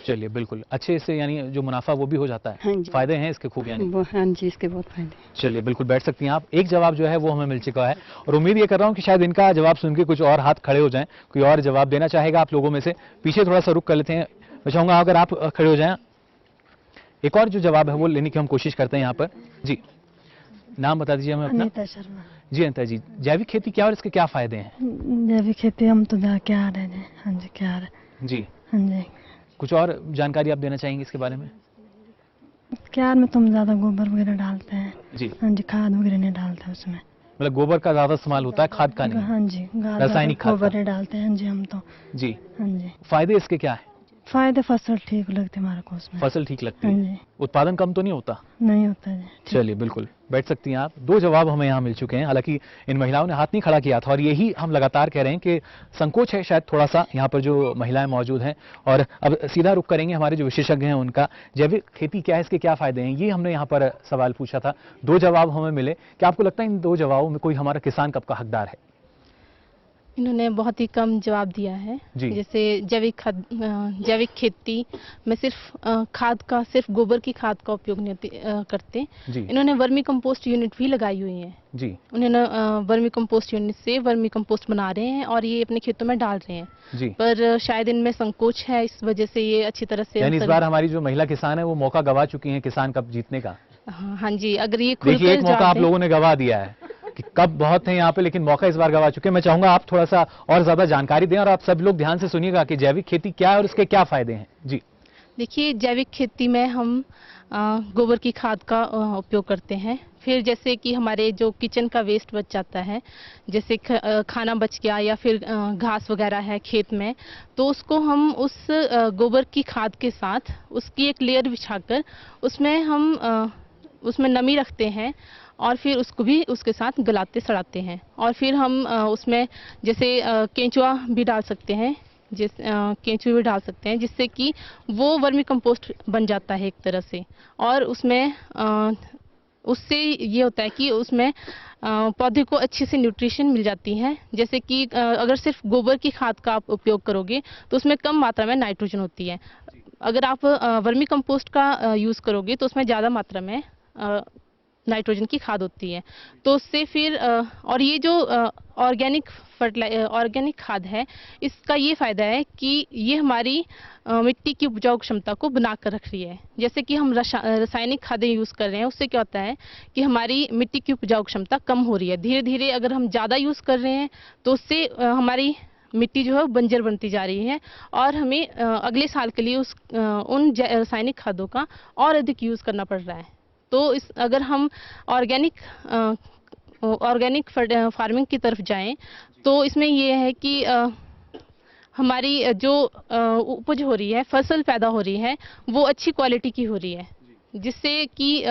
चलिए बिल्कुल, अच्छे से, यानी जो मुनाफा वो भी हो जाता है। हाँ जी। फायदे हैं इसके खूब यानी। हाँ जी, इसके बहुत फायदे। चलिए बिल्कुल बैठ सकती हैं आप। एक जवाब जो है वो हमें मिल चुका है और उम्मीद ये कर रहा हूँ कि शायद इनका जवाब सुन के कुछ और हाथ खड़े हो जाएं। कोई और जवाब देना चाहेगा आप लोगों में से? पीछे थोड़ा सा रुक कर लेते हैं। मैं चाहूंगा अगर आप खड़े हो जाएं, एक और जो जवाब है वो लेने की हम कोशिश करते हैं यहाँ पर। जी नाम बता दीजिए हमें अपना। अनीता शर्मा। जी अनीता जी, जैविक खेती क्या और इसके क्या फायदे हैं? जैविक खेती हम तो क्या रहे हैं। हाँ जी, क्या रहे जी। हाँ जी, कुछ और जानकारी आप देना चाहेंगे इसके बारे में? क्या में तुम ज्यादा गोबर वगैरह डालते हैं जी। हाँ जी, खाद वगैरह नहीं डालते उसमें। मतलब गोबर का ज्यादा इस्तेमाल होता है, खाद का नहीं? हाँ जी, रासायनिक खाद गोबर नहीं डालते हैं जी हम तो। जी हाँ जी। फायदे इसके क्या है? फायदे फसल ठीक लगती है हमारे को उसमें। फसल ठीक लगती है, उत्पादन कम तो नहीं होता? नहीं होता जी। चलिए बिल्कुल बैठ सकती हैं आप। दो जवाब हमें यहाँ मिल चुके हैं, हालांकि इन महिलाओं ने हाथ नहीं खड़ा किया था और यही हम लगातार कह रहे हैं कि संकोच है शायद थोड़ा सा यहाँ पर जो महिलाएं मौजूद हैं। और अब सीधा रुख करेंगे हमारे जो विशेषज्ञ हैं उनका। जैविक खेती क्या है, इसके क्या फायदे हैं, ये हमने यहाँ पर सवाल पूछा था। दो जवाब हमें मिले। क्या आपको लगता है इन दो जवाबों में कोई हमारा किसान कप का हकदार है? इन्होंने बहुत ही कम जवाब दिया है। जैसे जैविक खेती में सिर्फ खाद का, सिर्फ गोबर की खाद का उपयोग नहीं करते। इन्होंने वर्मी कंपोस्ट यूनिट भी लगाई हुई है जी। उन्होंने वर्मी कंपोस्ट यूनिट से वर्मी कंपोस्ट बना रहे हैं और ये अपने खेतों में डाल रहे हैं जी। पर शायद इनमें संकोच है, इस वजह से ये अच्छी तरह से, यानी इस बार हमारी जो महिला किसान है वो मौका गवा चुकी हैं किसान कप जीतने का। हाँ जी, अगर ये खुलकर एक मौका आप लोगों ने गवा दिया है कि कब बहुत है यहाँ पे, लेकिन मौका इस बार गवा चुके हैं। मैं चाहूंगा आप थोड़ा सा और ज्यादा जानकारी दें और आप सब लोग ध्यान से सुनिएगा कि जैविक खेती क्या है और इसके क्या फायदे हैं जी। देखिए, जैविक खेती में हम गोबर की खाद का उपयोग करते हैं। फिर जैसे कि हमारे जो किचन का वेस्ट बच जाता है, जैसे खाना बच गया या फिर घास वगैरह है खेत में, तो उसको हम उस गोबर की खाद के साथ उसकी एक लेयर बिछाकर उसमें नमी रखते हैं और फिर उसको भी उसके साथ गलाते सड़ाते हैं। और फिर हम उसमें जैसे केंचुआ भी डाल सकते हैं, केंचुए भी डाल सकते हैं, जिससे कि वो वर्मी कंपोस्ट बन जाता है एक तरह से। और उसमें उससे ये होता है कि उसमें पौधे को अच्छे से न्यूट्रिशन मिल जाती है। जैसे कि अगर सिर्फ गोबर की खाद का आप उपयोग करोगे तो उसमें कम मात्रा में नाइट्रोजन होती है। अगर आप वर्मी कंपोस्ट का यूज़ करोगे तो उसमें ज़्यादा मात्रा में नाइट्रोजन की खाद होती है। तो उससे फिर और ये जो ऑर्गेनिक खाद है, इसका ये फ़ायदा है कि ये हमारी मिट्टी की उपजाऊ क्षमता को बनाकर रख रही है। जैसे कि हम रासायनिक खादें यूज़ कर रहे हैं, उससे क्या होता है कि हमारी मिट्टी की उपजाऊ क्षमता कम हो रही है। धीरे धीरे अगर हम ज़्यादा यूज़ कर रहे हैं तो उससे हमारी मिट्टी जो है बंजर बनती जा रही है और हमें अगले साल के लिए उन रासायनिक खादों का और अधिक यूज़ करना पड़ रहा है। तो अगर हम ऑर्गेनिक फार्मिंग की तरफ जाएं तो इसमें ये है कि हमारी जो उपज हो रही है, फसल पैदा हो रही है, वो अच्छी क्वालिटी की हो रही है, जिससे कि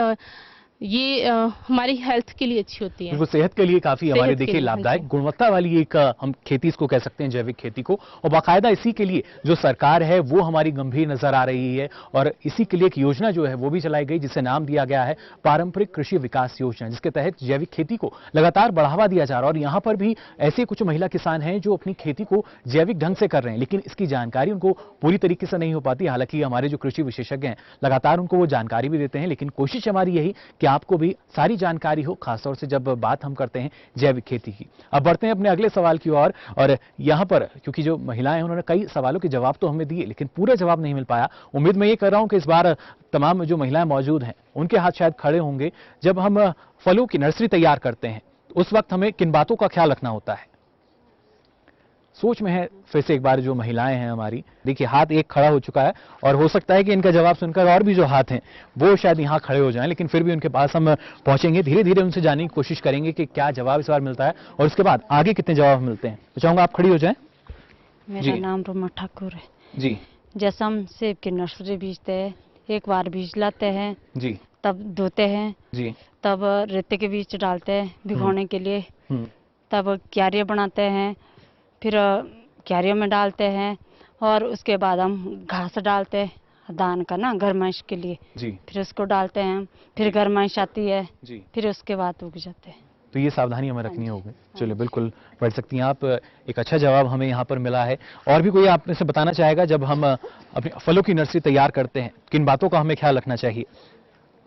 ये हमारी हेल्थ के लिए अच्छी होती है। सेहत के लिए काफी हमारे देखिए लाभदायक गुणवत्ता वाली एक हम खेती इसको कह सकते हैं, जैविक खेती को। और बाकायदा इसी के लिए जो सरकार है वो हमारी गंभीर नजर आ रही है और इसी के लिए एक योजना जो है वो भी चलाई गई, जिसे नाम दिया गया है पारंपरिक कृषि विकास योजना, जिसके तहत जैविक खेती को लगातार बढ़ावा दिया जा रहा है। और यहाँ पर भी ऐसे कुछ महिला किसान हैं जो अपनी खेती को जैविक ढंग से कर रहे हैं, लेकिन इसकी जानकारी उनको पूरी तरीके से नहीं हो पाती। हालांकि हमारे जो कृषि विशेषज्ञ हैं लगातार उनको वो जानकारी भी देते हैं, लेकिन कोशिश हमारी यही आपको भी सारी जानकारी हो, खासतौर से जब बात हम करते हैं जैविक खेती की। अब बढ़ते हैं अपने अगले सवाल की ओर। और यहां पर क्योंकि जो महिलाएं हैं उन्होंने कई सवालों के जवाब तो हमें दिए, लेकिन पूरा जवाब नहीं मिल पाया। उम्मीद मैं ये कर रहा हूं कि इस बार तमाम जो महिलाएं मौजूद हैं उनके हाथ शायद खड़े होंगे। जब हम फलों की नर्सरी तैयार करते हैं उस वक्त हमें किन बातों का ख्याल रखना होता है? सोच में है फिर से एक बार जो महिलाएं हैं हमारी, देखिए हाथ एक खड़ा हो चुका है और हो सकता है कि इनका जवाब सुनकर और भी जो हाथ हैं वो शायद यहाँ खड़े हो जाएं, लेकिन फिर भी उनके पास हम पहुंचेंगे, धीरे धीरे उनसे जानने की कोशिश करेंगे कि क्या जवाब इस बार मिलता है और उसके बाद आगे कितने जवाब मिलते हैं। तो चाहूंगा आप खड़ी हो जाएं। मेरा नाम रोमा ठाकुर है जी। जैसे हम सेब की नर्सरी बीजते हैं, एक बार बीज लाते हैं जी, तब धोते हैं जी, तब रेते के बीज डालते हैं भिगोने के लिए, तब क्यारियाँ बनाते हैं, फिर क्यारियों में डालते हैं और उसके बाद हम घास डालते हैं धान का ना गरमाइश के लिए जी, फिर उसको डालते हैं, फिर गरमाइश आती है जी, फिर उसके बाद उग जाते हैं। तो ये सावधानी हमें रखनी होगी। चलिए बिल्कुल बढ़ सकती हैं आप। एक अच्छा जवाब हमें यहाँ पर मिला है। और भी कोई आप में से बताना चाहेगा जब हम अपने फलों की नर्सरी तैयार करते हैं किन बातों का हमें ख्याल रखना चाहिए?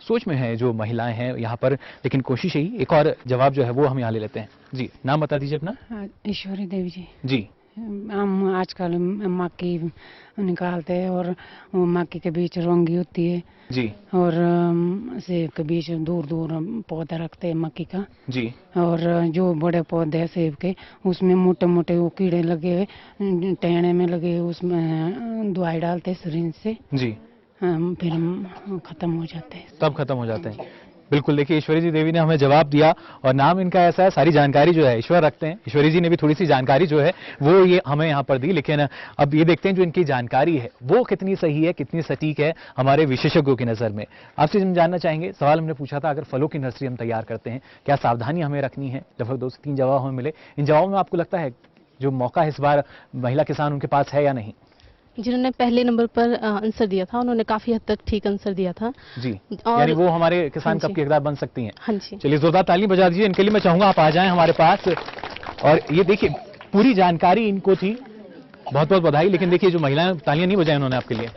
सोच में है जो महिलाएं हैं यहाँ पर, लेकिन कोशिश यही, एक और जवाब जो है वो हम यहाँ ले लेते हैं जी। नाम बता दीजिए अपना। ईश्वरी देवी जी। जी। हम आजकल मक्की निकालते हैं और मक्की के बीच रोंगी होती है जी, और सेब के बीच दूर दूर पौधा रखते हैं मक्की का जी, और जो बड़े पौधे हैं सेब के उसमें मोटे मोटे वो कीड़े लगे हुए टहने में लगे, उसमें दवाई डालते हैं सिरिंज से जी, फिर हम खत्म हो जाते हैं, तब खत्म हो जाते हैं। बिल्कुल, देखिए ईश्वरी जी देवी ने हमें जवाब दिया और नाम इनका ऐसा है, सारी जानकारी जो है ईश्वर रखते हैं। ईश्वरी जी ने भी थोड़ी सी जानकारी जो है वो ये हमें यहाँ पर दी, लेकिन अब ये देखते हैं जो इनकी जानकारी है वो कितनी सही है, कितनी सटीक है हमारे विशेषज्ञों की नज़र में। आपसे हम जानना चाहेंगे, सवाल हमने पूछा था अगर फलों की नर्सरी हम तैयार करते हैं क्या सावधानी हमें रखनी है? लगभग 2 से 3 जवाब हमें मिले। इन जवाबों में आपको लगता है जो मौका इस बार महिला किसान उनके पास है या नहीं? जिन्होंने पहले नंबर पर आंसर दिया था उन्होंने काफी हद तक ठीक आंसर दिया था जी, यानी वो हमारे किसान कप की हकदार बन सकती हैं। हाँ जी। चलिए जोरदार ताली बजा दीजिए इनके लिए। मैं चाहूंगा आप आ जाएं हमारे पास। और ये देखिए पूरी जानकारी इनको थी। बहुत बहुत बधाई। लेकिन देखिए जो महिलाएं तालियां नहीं बजाई उन्होंने आपके लिए,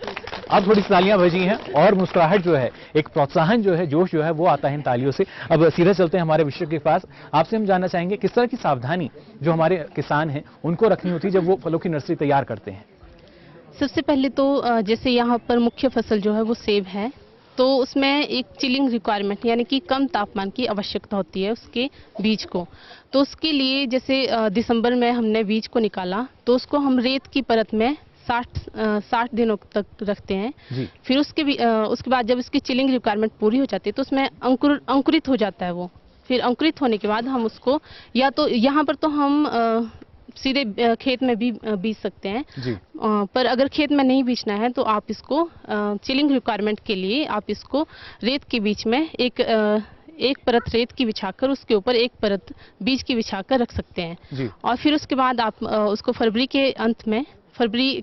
अब थोड़ी सी तालियां बजी हैं और मुस्कुराहट जो है, एक प्रोत्साहन जो है, जोश जो है वो आता है इन तालियों से। अब सीधे चलते हैं हमारे विषय के पास। आपसे हम जानना चाहेंगे किस तरह की सावधानी जो हमारे किसान हैं उनको रखनी होती है जब वो फलों की नर्सरी तैयार करते हैं। सबसे पहले तो जैसे यहाँ पर मुख्य फसल जो है वो सेब है, तो उसमें एक चिलिंग रिक्वायरमेंट यानी कि कम तापमान की आवश्यकता होती है उसके बीज को। तो उसके लिए जैसे दिसंबर में हमने बीज को निकाला तो उसको हम रेत की परत में 60 दिनों तक रखते हैं। फिर उसके बाद जब इसकी चिलिंग रिक्वायरमेंट पूरी हो जाती है तो उसमें अंकुरित हो जाता है वो। फिर अंकुरित होने के बाद हम उसको या तो यहाँ पर तो हम सीधे खेत में भी बीज सकते हैं जी। पर अगर खेत में नहीं बीजना है तो आप इसको चिलिंग रिक्वायरमेंट के लिए आप इसको रेत के बीच में एक परत रेत की बिछाकर उसके ऊपर एक परत बीज की बिछाकर रख सकते हैं जी। और फिर उसके बाद आप उसको फरवरी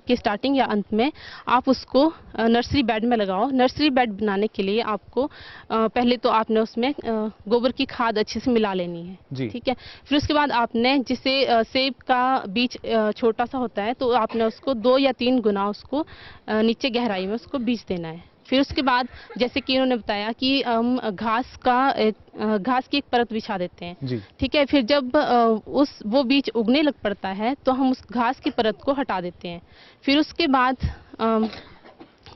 के स्टार्टिंग या अंत में आप उसको नर्सरी बेड में लगाओ। नर्सरी बेड बनाने के लिए आपको पहले तो आपने उसमें गोबर की खाद अच्छे से मिला लेनी है, ठीक है। फिर उसके बाद आपने जिसे सेब का बीज छोटा सा होता है तो आपने उसको 2 या 3 गुना उसको नीचे गहराई में उसको बीज देना है। फिर उसके बाद जैसे कि उन्होंने बताया कि हम घास की एक परत बिछा देते हैं, ठीक है। फिर जब वो बीज उगने लग पड़ता है तो हम उस घास की परत को हटा देते हैं। फिर उसके बाद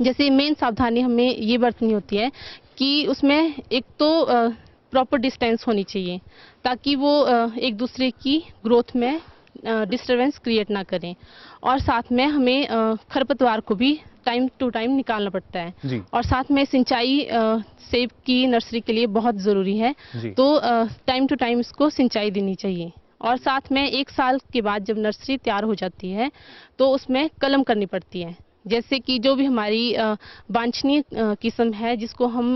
जैसे मेन सावधानी हमें ये बरतनी होती है कि उसमें एक तो प्रॉपर डिस्टेंस होनी चाहिए ताकि वो एक दूसरे की ग्रोथ में डिस्टरबेंस क्रिएट ना करें, और साथ में हमें खरपतवार को भी टाइम टू टाइम निकालना पड़ता है। और साथ में सिंचाई सेब की नर्सरी के लिए बहुत ज़रूरी है, तो टाइम टू टाइम इसको सिंचाई देनी चाहिए। और साथ में 1 साल के बाद जब नर्सरी तैयार हो जाती है तो उसमें कलम करनी पड़ती है। जैसे कि जो भी हमारी वांछनीय किस्म है जिसको हम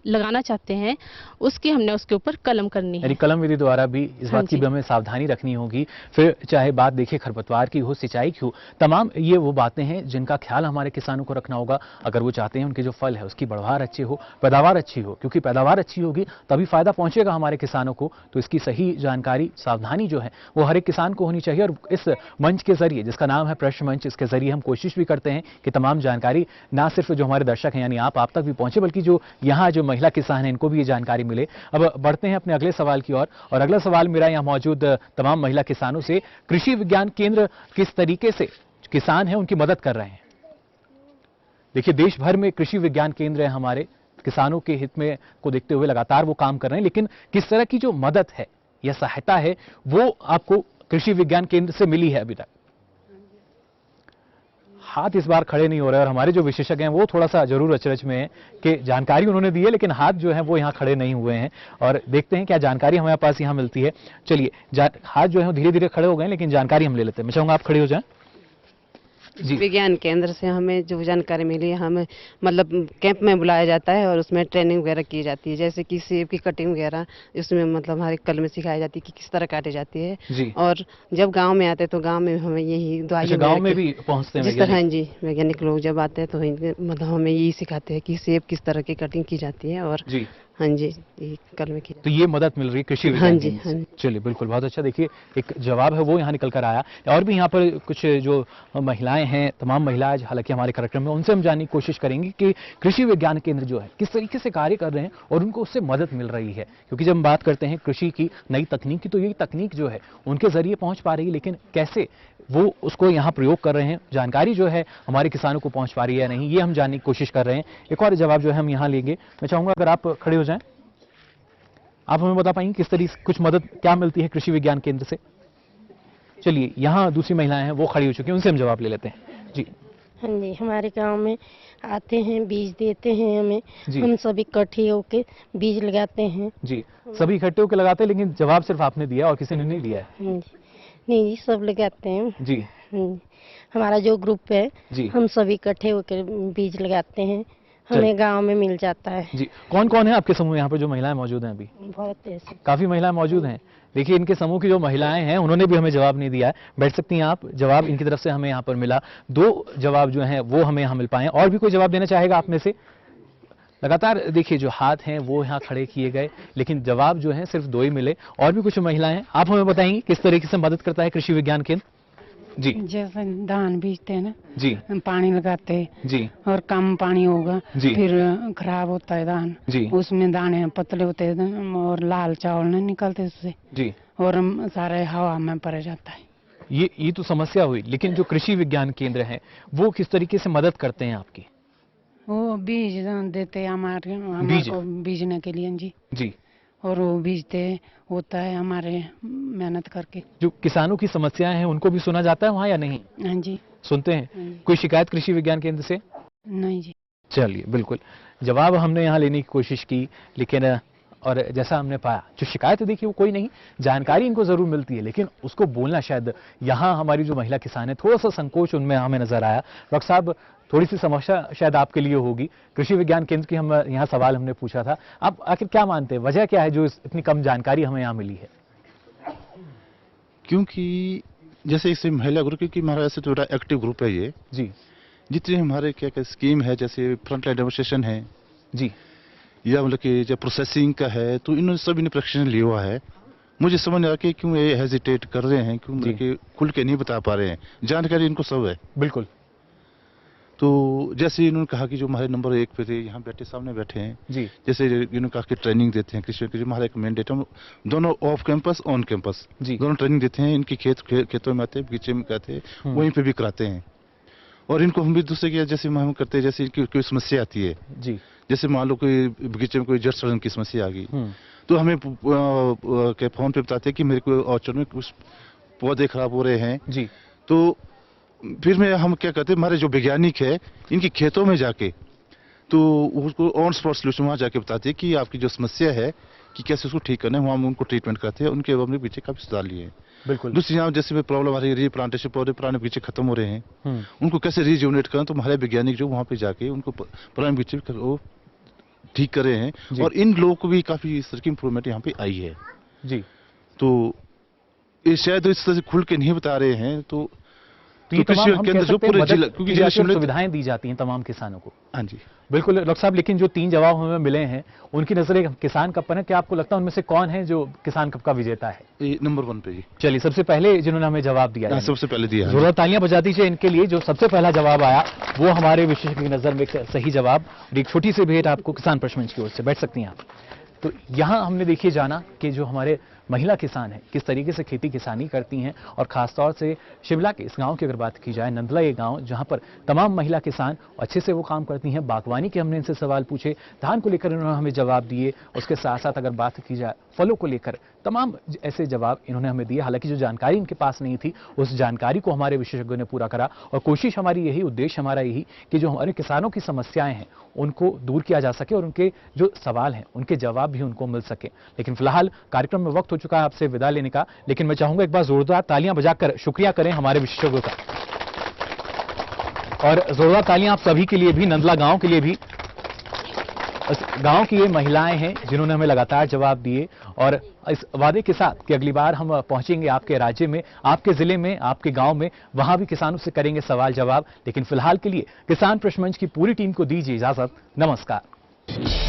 लगाना चाहते हैं उसकी हमने उसके ऊपर कलम करनी है। यानी कलम विधि द्वारा भी इस बात की भी हमें सावधानी रखनी होगी। फिर चाहे बात देखिए खरपतवार की हो, सिंचाई की हो, तमाम ये वो बातें हैं जिनका ख्याल हमारे किसानों को रखना होगा अगर वो चाहते हैं उनके जो फल है उसकी बढ़वार अच्छी हो, पैदावार अच्छी हो। क्योंकि पैदावार अच्छी होगी तभी फायदा पहुंचेगा हमारे किसानों को। तो इसकी सही जानकारी, सावधानी जो है वो हर एक किसान को होनी चाहिए। और इस मंच के जरिए जिसका नाम है प्रश्न मंच, इसके जरिए हम कोशिश भी करते हैं कि तमाम जानकारी ना सिर्फ जो हमारे दर्शक हैं यानी आप तक भी पहुंचे, बल्कि जो यहाँ जो महिला किसान हैं इनको भी ये जानकारी मिले। अब बढ़ते हैं अपने अगले सवाल की ओर, और अगला सवाल मेरा यहाँ मौजूद तमाम महिला किसानों से, कृषि विज्ञान केंद्र किस तरीके से किसान हैं उनकी मदद कर रहे हैं। देखिए देश भर में कृषि विज्ञान केंद्र है हमारे, किसानों के हित में को देखते हुए लगातार वो काम कर रहे हैं, लेकिन किस तरह की जो मदद है या सहायता है वो आपको कृषि विज्ञान केंद्र से मिली है अभी तक? हाथ इस बार खड़े नहीं हो रहे और हमारे जो विशेषज्ञ हैं वो थोड़ा सा जरूर अचरज में है कि जानकारी उन्होंने दी है लेकिन हाथ जो है वो यहाँ खड़े नहीं हुए हैं। और देखते हैं क्या जानकारी हमारे पास यहाँ मिलती है। चलिए हाथ जो है धीरे धीरे खड़े हो गए लेकिन जानकारी हम ले लेते हैं। मैं चाहूंगा आप खड़े हो जाएं। विज्ञान केंद्र से हमें जो जानकारी मिली, हमें मतलब कैंप में बुलाया जाता है और उसमें ट्रेनिंग वगैरह की जाती है। जैसे कि सेब की कटिंग वगैरह इसमें मतलब हमारे कल में सिखाई जाती है कि किस तरह काटी जाती है जी। और जब गांव में आते हैं तो गांव में हमें यही दवाई गांव में भी पहुंचते हैं जिस तरह जी वैज्ञानिक लोग जब आते हैं तो मतलब हमें यही सिखाते हैं कि सेब किस तरह की कटिंग की जाती है। और हाँ जी कल में की तो ये मदद मिल रही है कृषि विज्ञान केंद्र से। हाँ जी। चलिए बिल्कुल, बहुत अच्छा। देखिए एक जवाब है वो यहाँ निकल कर आया। और भी यहाँ पर कुछ जो महिलाएं हैं, तमाम महिलाएं हालांकि हमारे कार्यक्रम में, उनसे हम जानने की कोशिश करेंगे कि कृषि विज्ञान केंद्र जो है किस तरीके से कार्य कर रहे हैं और उनको उससे मदद मिल रही है। क्योंकि जब हम बात करते हैं कृषि की नई तकनीक की तो यही तकनीक जो है उनके जरिए पहुंच पा रही है, लेकिन कैसे वो उसको यहाँ प्रयोग कर रहे हैं, जानकारी जो है हमारे किसानों को पहुंच पा रही है या नहीं, ये हम जानने की कोशिश कर रहे हैं। एक और जवाब जो है हम यहाँ लेंगे। मैं चाहूंगा अगर आप खड़े हो जाएं, आप हमें बता पाएंगे किस तरीके कुछ मदद क्या मिलती है कृषि विज्ञान केंद्र से? चलिए यहाँ दूसरी महिलाएं हैं वो खड़ी हो चुकी हैं, उनसे हम जवाब ले लेते हैं जी। हाँ जी, हमारे गांव में आते हैं, बीज देते हैं हमें, हम सभी इकट्ठे होके बीज लगाते हैं जी। सभी इकट्ठे होकर लगाते हैं, लेकिन जवाब सिर्फ आपने दिया और किसी ने नहीं दिया है? नहीं जी, सब लगाते हैं जी। हमारा जो ग्रुप है जी, हम सभी इकट्ठे होकर बीज लगाते हैं, हमें गांव में मिल जाता है जी। कौन कौन है आपके समूह यहाँ पर जो महिलाएं मौजूद हैं? अभी बहुत ऐसे काफी महिलाएं मौजूद हैं। देखिए इनके समूह की जो महिलाएं हैं उन्होंने भी हमें जवाब नहीं दिया है। बैठ सकती हैं आप। जवाब इनकी तरफ से हमें यहाँ पर मिला, 2 जवाब जो हैं वो हमें यहाँ मिल पाए। और भी कोई जवाब देना चाहेगा आप में से? लगातार देखिए जो हाथ हैं वो यहाँ खड़े किए गए, लेकिन जवाब जो है सिर्फ 2 ही मिले। और भी कुछ महिलाएं हैं, आप हमें बताएंगी किस तरीके से मदद करता है कृषि विज्ञान केंद्र? जी, जैसे धान बीजते हैं ना जी, पानी लगाते हैं जी, और कम पानी होगा जी, फिर खराब होता है धान जी, उसमें दाने पतले होते हैं और लाल चावल नहीं निकलते उससे जी, और सारे हवा में पड़ जाता है। ये तो समस्या हुई, लेकिन जो कृषि विज्ञान केंद्र है वो किस तरीके से मदद करते हैं आपकी? वो बीज देते हैं हमारे को बीजने के लिए जी जी, और वो बीजते होता है हमारे मेहनत करके। जो किसानों की समस्याएं हैं उनको भी सुना जाता है वहाँ या नहीं? हाँ जी, सुनते हैं। कोई शिकायत कृषि विज्ञान केंद्र से? नहीं जी। चलिए, बिल्कुल जवाब हमने यहाँ लेने की कोशिश की, लेकिन और जैसा हमने पाया जो शिकायत देखिए वो कोई नहीं, जानकारी इनको जरूर मिलती है, लेकिन उसको बोलना शायद यहाँ हमारी जो महिला किसान है थोड़ा सा संकोच उनमें हमें नजर आया। डॉक्टर साहब, थोड़ी सी समस्या शायद आपके लिए होगी। कृषि विज्ञान केंद्र की हम यहाँ सवाल हमने पूछा था, आप आखिर क्या मानते हैं वजह क्या है जो इतनी कम जानकारी हमें यहाँ मिली है? क्योंकि जैसे इस महिला ग्रुप, क्योंकि हमारा ऐसे तो एक्टिव ग्रुप है ये जी, जितने हमारे क्या क्या स्कीम है, जैसे फ्रंट लाइन डेमोस्ट्रेशन है जी, या मतलब कि जब प्रोसेसिंग का है, तो इन्होंने सब इन्हें प्रशिक्षण लिया हुआ है। मुझे समझ नहीं आ कि क्यों ये हेजिटेट कर रहे हैं, क्यों मतलब कि खुल के नहीं बता पा रहे हैं। जानकारी इनको सब है बिल्कुल। तो जैसे इन्होंने कहा कि जो हमारे नंबर 1 पे थे यहाँ बैठे, सामने बैठे हैं जी, जैसे इन्होंने कहा कि ट्रेनिंग देते हैं कृषि की, हमारा एक मैंडेट है, दोनों ऑफ कैंपस ऑन कैंपस दोनों ट्रेनिंग देते हैं। इनकी खेतों में आते हैं, बगीचे में आते हैं, वहीं पे भी कराते हैं। और इनको हम भी दूसरे की जैसे हम करते हैं, जैसे इनकी कोई समस्या आती है जी, जैसे मान लो कोई बगीचे में कोई जड़ सड़न की समस्या आ गई, तो हमें के फोन पे बताते हैं कि मेरे को ऑर्चर्ड में कुछ पौधे खराब हो रहे हैं जी, तो फिर में हम क्या करते हैं, हमारे जो वैज्ञानिक है इनके खेतों में जाके तो उसको ऑन स्पॉट सोल्यूशन वहाँ जाके बताते हैं कि आपकी जो समस्या है कि कैसे उसको ठीक करना है। वहाँ हम उनको ट्रीटमेंट करते हैं, उनके हमने बगीचे काफी सुधार लिए हैं। बिल्कुल। दूसरी यहाँ जैसे प्रॉब्लम आ रही है रीप्लांटेशन, पौधे पुराने बगीचे खत्म हो रहे हैं, उनको कैसे रीजूनेट करें, तो हमारे वैज्ञानिक जो वहाँ पे जाके उनको पुराने बगीचे वो ठीक कर रहे हैं। और इन लोगों को भी काफी इस तरह की इंप्रूवमेंट यहाँ पे आई है जी। तो ये शायद इस तरह से खुल के नहीं बता रहे हैं, तो कृषि केंद्र जो पूरे जिला, क्योंकि जिला सुविधाएं दी जाती हैं तमाम किसानों को। हाँ जी बिल्कुल डॉक्टर साहब, लेकिन जो 3 जवाब हमें मिले हैं उनकी नजर किसान कप पर है, क्या आपको लगता है उनमें से कौन है जो किसान कप का विजेता है? नंबर 1 पे जी। चलिए, सबसे पहले जिन्होंने हमें जवाब दिया, सबसे पहले दिया, जोरदार तालियां बजा दीजिए इनके लिए। जो सबसे पहला जवाब आया वो हमारे विशेषज्ञ की नजर में सही जवाब। एक छोटी सी भेंट आपको किसान प्रश्न मंच की ओर से, बैठ सकती हैं आप। तो यहाँ हमने देखिए जाना कि जो हमारे महिला किसान हैं किस तरीके से खेती किसानी करती हैं, और खासतौर से शिमला के इस गांव की अगर बात की जाए, नंदला ये गांव, जहां पर तमाम महिला किसान अच्छे से वो काम करती हैं। बागवानी के हमने इनसे सवाल पूछे, धान को लेकर इन्होंने हमें जवाब दिए, उसके साथ साथ अगर बात की जाए फलों को लेकर तमाम ऐसे जवाब इन्होंने हमें दिए। हालांकि जो जानकारी इनके पास नहीं थी उस जानकारी को हमारे विशेषज्ञों ने पूरा करा, और कोशिश हमारी यही, उद्देश्य हमारा यही कि जो हमारे किसानों की समस्याएं हैं उनको दूर किया जा सके और उनके जो सवाल हैं उनके जवाब भी उनको मिल सके। लेकिन फिलहाल कार्यक्रम में वक्त हो चुका है आपसे विदा लेने का, लेकिन मैं चाहूंगा एक बार जोरदार तालियां बजाकर शुक्रिया करें हमारे विशेषज्ञों का, और जोरदार तालियां आप सभी के लिए भी, नंदला गांव के लिए भी। गांव की ये महिलाएं हैं जिन्होंने हमें लगातार जवाब दिए, और इस वादे के साथ कि अगली बार हम पहुंचेंगे आपके राज्य में, आपके जिले में, आपके गांव में, वहां भी किसानों से करेंगे सवाल जवाब। लेकिन फिलहाल के लिए किसान प्रश्न मंच की पूरी टीम को दीजिए इजाजत। नमस्कार।